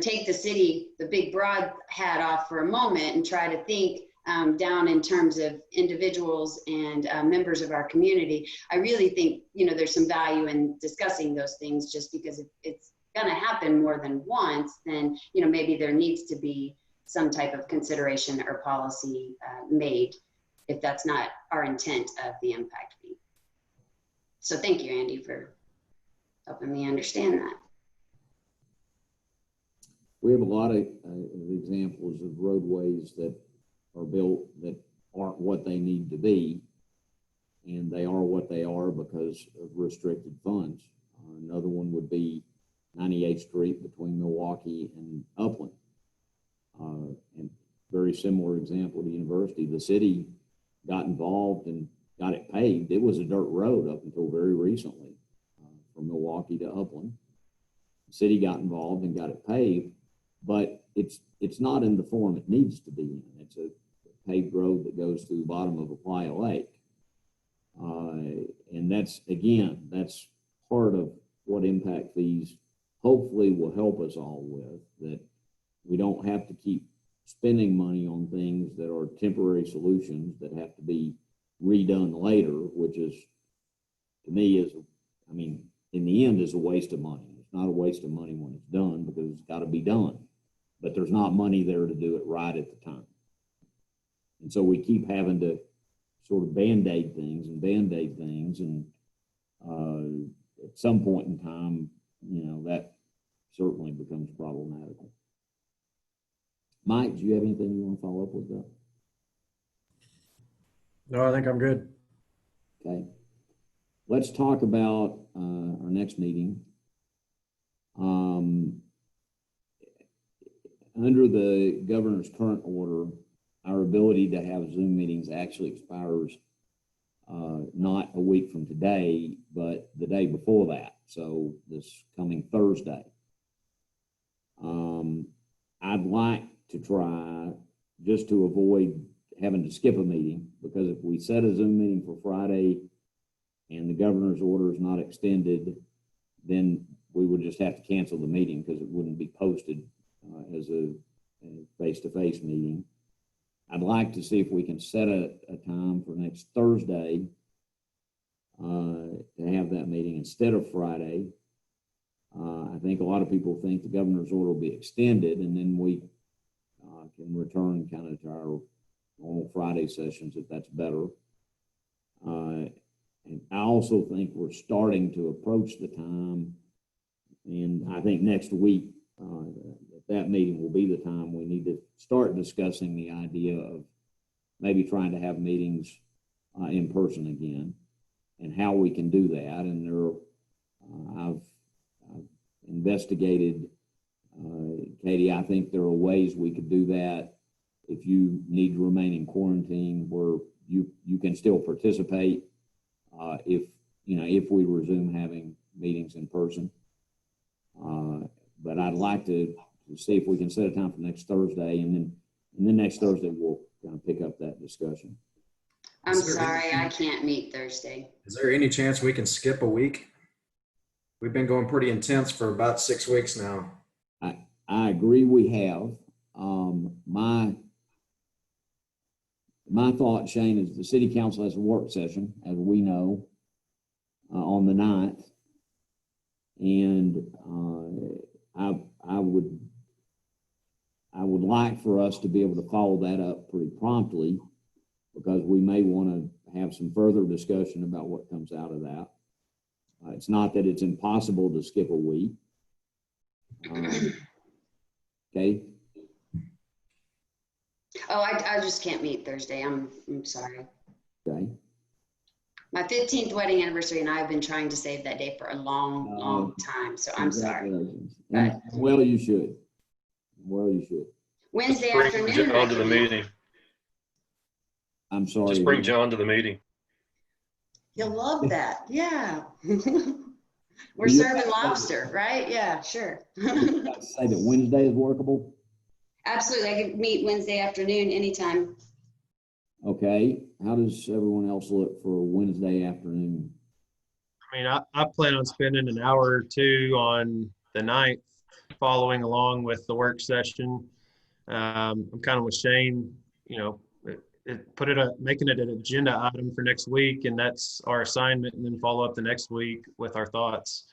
take the city, the big broad hat off for a moment and try to think down in terms of individuals and members of our community, I really think, there's some value in discussing those things, just because if it's gonna happen more than once, then, maybe there needs to be some type of consideration or policy made, if that's not our intent of the impact fee. So thank you, Andy, for helping me understand that. We have a lot of examples of roadways that are built that aren't what they need to be, and they are what they are because of restricted funds. Another one would be 98th Street between Milwaukee and Upland. And very similar example to University. The city got involved and got it paved. It was a dirt road up until very recently from Milwaukee Milwaukee to Upland. The city got involved and got it paved, but it's not in the form it needs to be in. It's a paved road that goes through the bottom of a playa lake. And that's part of what impact fees hopefully will help us all with, that we don't have to keep spending money on things that are temporary solutions that have to be redone later, which is, to me, in the end, is a waste of money. It's not a waste of money when it's done, because it's got to be done, but there's not money there to do it right at the time. And so we keep having to sort of band-aid things, and at some point in time, that certainly becomes problematical. Mike, do you have anything you want to follow up with that? No, I think I'm good. Okay. Let's talk about our next meeting. Under the governor's current order, our ability to have Zoom meetings actually expires not a week from today, but the day before that. So this coming Thursday. I'd like to try, just to avoid having to skip a meeting, because if we set a Zoom meeting for Friday and the governor's order is not extended, then we would just have to cancel the meeting because it wouldn't be posted as a face-to-face meeting. I'd like to see if we can set a time for next Thursday to have that meeting instead of Friday. I think a lot of people think the governor's order will be extended, and then we can return kind of to our normal Friday sessions if that's better. And I also think we're starting to approach the time, and I think next week that meeting will be the time we need to start discussing the idea of maybe trying to have meetings in person again, and how we can do that. And I've investigated, Katie, I think there are ways we could do that if you need to remain in quarantine, where you can still participate if we resume having meetings in person. But I'd like to see if we can set a time for next Thursday, and then next Thursday we'll kind of pick up that discussion. I'm sorry, I can't meet Thursday. Is there any chance we can skip a week? We've been going pretty intense for about 6 weeks now. I agree we have. My thought, Shane, is the city council has a work session, as we know, on the 9th. And I would like for us to be able to follow that up pretty promptly, because we may want to have some further discussion about what comes out of that. It's not that it's impossible to skip a week. Okay. Oh, I just can't meet Thursday. I'm sorry. Okay. My 15th wedding anniversary, and I've been trying to save that day for a long time. So I'm sorry. And, well, you should. Well, you should. Wednesday Bring afternoon. John to the meeting. I'm sorry. Just bring John to the meeting. You'll love that. Yeah. We're serving lobster, right? Yeah, sure. Say that Wednesday is workable. Absolutely. I can meet Wednesday afternoon anytime. Okay. How does everyone else look for Wednesday afternoon? I mean, I plan on spending an hour or two on the 9th, following along with the work session. I'm kind of with Shane, making it an agenda item for next week, and that's our assignment, and then follow up the next week with our thoughts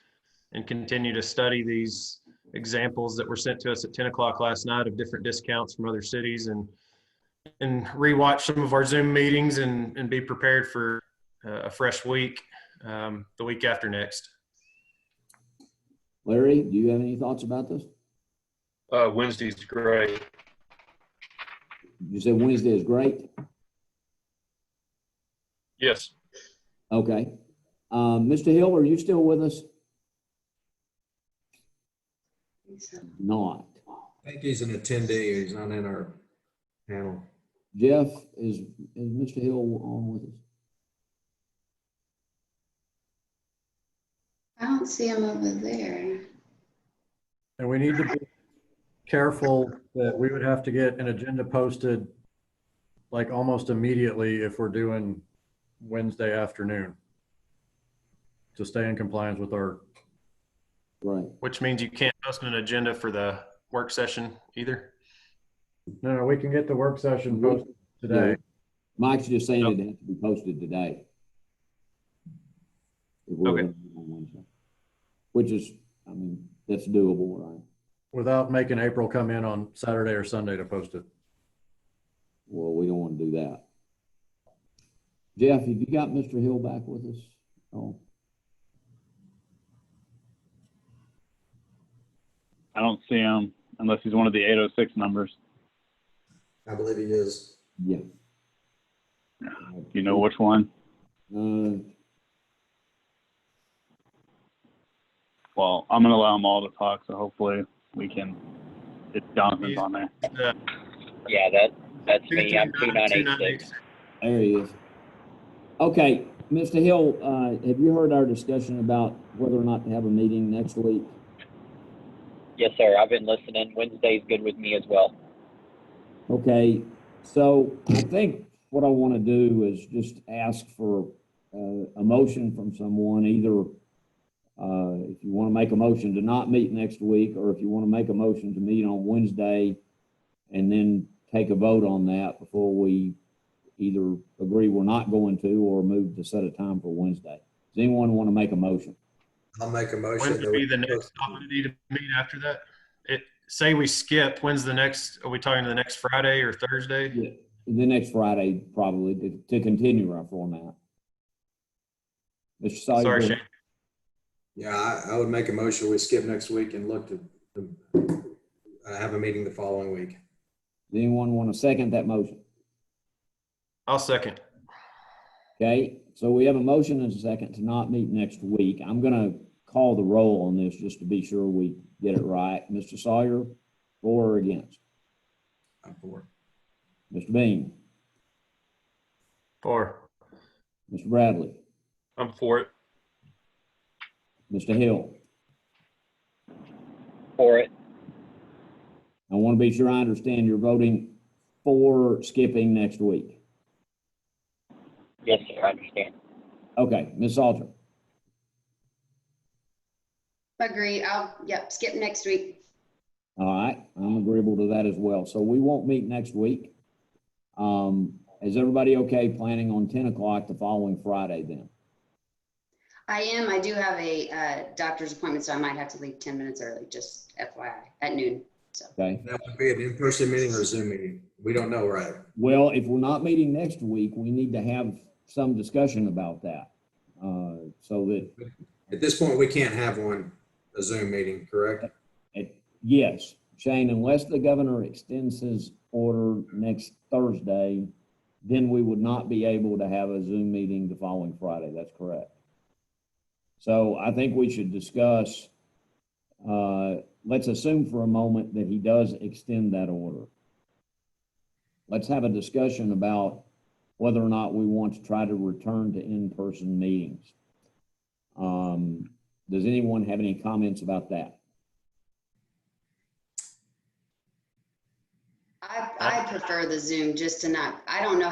and continue to study these examples that were sent to us at 10 o'clock last night of different discounts from other cities, and rewatch some of our Zoom meetings and be prepared for a fresh week the week after next. Larry, do you have any thoughts about this? Wednesday's great. You said Wednesday is great? Yes. Okay. Mr. Hill, are you still with us? Not. I think he's an attendee. He's not in our panel. Jeff, is Mr. Hill on with us? I don't see them over there. And we need to be careful that we would have to get an agenda posted like almost immediately if we're doing Wednesday afternoon to stay in compliance with our, Right. Which means you can't post an agenda for the work session either. no, we can get the work session posted today. Mike's just saying it has to be posted today. If we're Okay. gonna do it on Wednesday. Which is, I mean, that's doable, right? Without making April come in on Saturday or Sunday to post it. Well, we don't want to do that. Jeff, have you got Mr. Hill back with us? Oh, I don't see him unless he's one of the 806 numbers. I believe he is. yeah. You know which one? Well, I'm going to allow them all to talk, so hopefully we can get Jonathan's on there. Yeah, that's me. I'm 2986. There he is. Okay, Mr. Hill, have you heard our discussion about whether or not to have a meeting next week? Yes, sir. I've been listening. Wednesday's good with me as well. Okay, so I think what I want to do is just ask for a motion from someone, either if you want to make a motion to not meet next week, or if you want to make a motion to meet on Wednesday and then take a vote on that before we either agree we're not going to or move to set a time for Wednesday. Does anyone want to make a motion? I'll make a motion. When would be the next opportunity to meet after that? Say we skip, when's the next, are we talking the next Friday or Thursday? Yeah, the next Friday, probably, to continue our format. Mr. Sawyer? Sorry, Shane. Yeah, I would make a motion. We skip next week and look to have a meeting the following week. Does anyone want to second that motion? I'll second. Okay, so we have a motion and a second to not meet next week. I'm going to call the roll on this just to be sure we get it right. Mr. Sawyer, for or against? I'm for. Mr. Bean? 4. Mr. Bradley? I'm for it. Mr. Hill? For it. I want to be sure I understand you're voting for skipping next week. Yes, sir. I understand. Okay, Ms. Salter? Agree. Yep, skip next week. All right, I'm agreeable to that as well. So we won't meet next week. Is everybody okay planning on 10 o'clock the following Friday then? I am. I do have a doctor's appointment, so I might have to leave 10 minutes early, just FYI, at noon. So. Okay. That would be an in-person meeting or a Zoom meeting. We don't know, right? Well, if we're not meeting next week, we need to have some discussion about that. So that, At this point, we can't have a Zoom meeting, correct? yes, Shane, unless the governor extends his order next Thursday, then we would not be able to have a Zoom meeting the following Friday. That's correct. So I think we should discuss, let's assume for a moment that he does extend that order. Let's have a discussion about whether or not we want to try to return to in-person meetings. Does anyone have any comments about that? I prefer the Zoom just to not, I don't know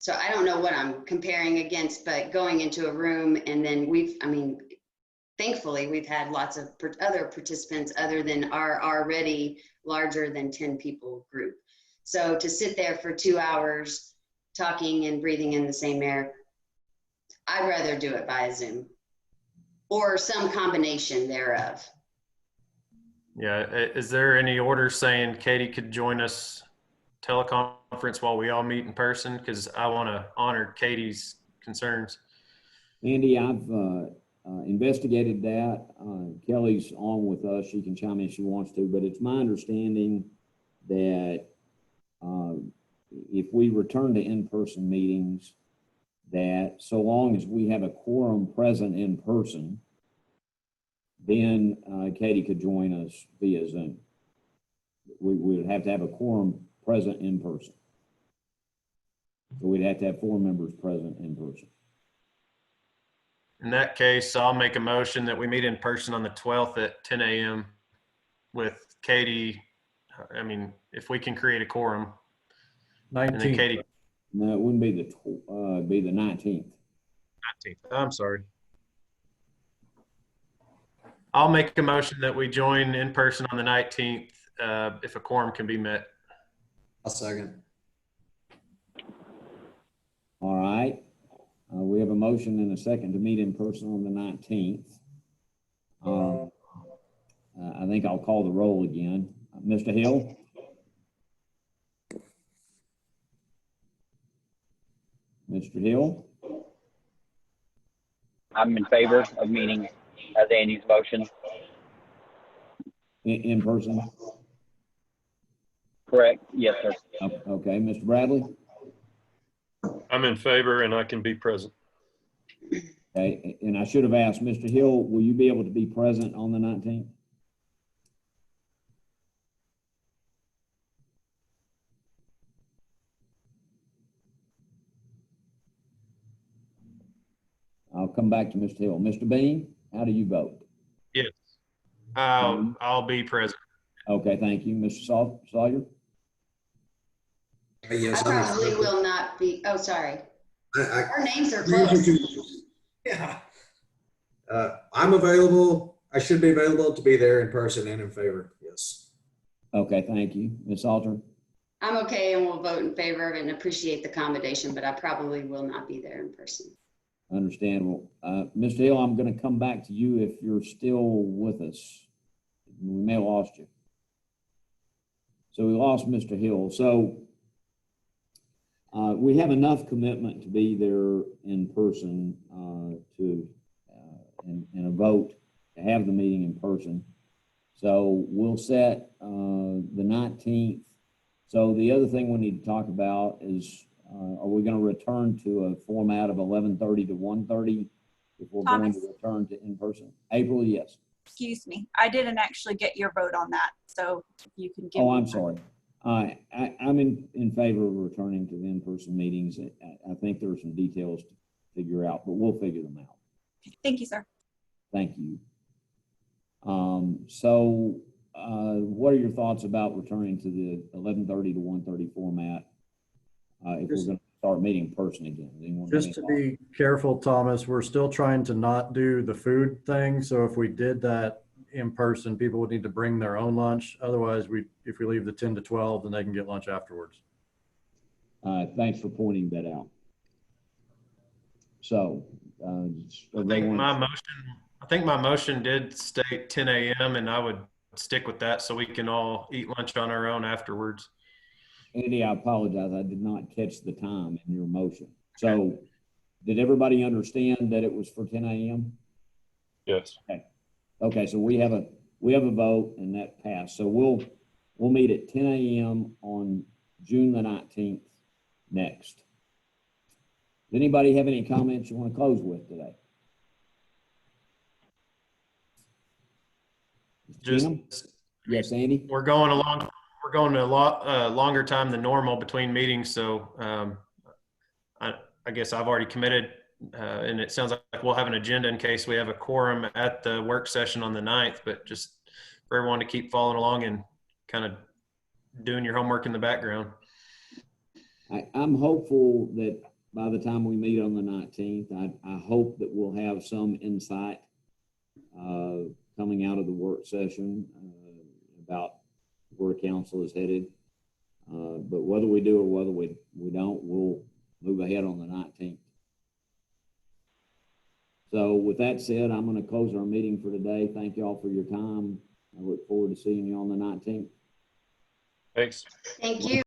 so I don't know what I'm comparing against, but going into a room and then thankfully we've had lots of other participants other than our already larger than 10 people group. So to sit there for 2 hours talking and breathing in the same air, I'd rather do it via Zoom or some combination thereof. Yeah, is there any order saying Katie could join us teleconference while we all meet in person? Because I want to honor Katie's concerns. Andy, I've investigated that. Kelly's on with us. She can chime in if she wants to, but it's my understanding that if we return to in-person meetings, that so long as we have a quorum present in person, then Katie could join us via Zoom. We would have to have a quorum present in person. So we'd have to have 4 members present in person. In that case, I'll make a motion that we meet in person on the 12th at 10 a.m. with Katie. I mean, if we can create a quorum. And then 19th. Katie, No, it wouldn't be be the 19th. 19th. I'm sorry. I'll make a motion that we join in person on the 19th if a quorum can be met. I'll second. All right. We have a motion and a second to meet in person on the 19th. I think I'll call the roll again. Mr. Hill? Mr. Hill? I'm in favor of meeting as Andy's motion. In person? Correct? Yes, sir. Okay, Mr. Bradley? I'm in favor and I can be present. Okay, and I should have asked, Mr. Hill, will you be able to be present on the 19th? I'll come back to Mr. Hill. Mr. Bean, how do you vote? Yes. I'll be present. Okay, thank you. Mr. Sawyer? Yes, I I'm in probably favor. will not be, oh, sorry. I- Our names are we usually close. do- Yeah. I'm available. I should be available to be there in person and in favor. Yes. Okay, thank you. Ms. Salter? I'm okay and will vote in favor of it and appreciate the accommodation, but I probably will not be there in person. Understandable. Mr. Hill, I'm going to come back to you if you're still with us. We may have lost you. So we lost Mr. Hill. So we have enough commitment to be there in person and a vote to have the meeting in person. So we'll set the 19th. So the other thing we need to talk about is are we going to return to a format of 11:30 to 1:30 if we're going to return to in-person? April, yes. Excuse me. I didn't actually get your vote on that. So if you can give Oh, me I'm one. sorry. I'm in favor of returning to the in-person meetings. I think there are some details to figure out, but we'll figure them out. Thank you, sir. Thank you. What are your thoughts about returning to the 11:30 to 1:30 format if we're going to start meeting in person again? Anyone have Just to any be careful, Thomas, we're still trying to not do the food thing. So if we did that in person, people would need to bring their own lunch. Otherwise, if we leave the 10 to 12, then they can get lunch afterwards. Thanks for pointing that out. So, I think my motion did state 10 a.m. and I would stick with that so we can all eat lunch on our own afterwards. Andy, I apologize. I did not catch the time in your motion. So did everybody understand that it was for 10 a.m.? Yes. Okay. So we have a vote and that passed. So we'll meet at 10 a.m. on June the 19th next. Does anybody have any comments you want to close with today? Yes, Andy. We're going a lot longer time than normal between meetings. So I guess I've already committed and it sounds like we'll have an agenda in case we have a quorum at the work session on the 9th, but just for everyone to keep following along and kind of doing your homework in the background. I'm hopeful that by the time we meet on the 19th, I hope that we'll have some insight coming out of the work session about where council is headed. But whether we do or whether we don't, we'll move ahead on the 19th. So with that said, I'm going to close our meeting for today. Thank you all for your time. I look forward to seeing you on the 19th. Thanks. Thank you.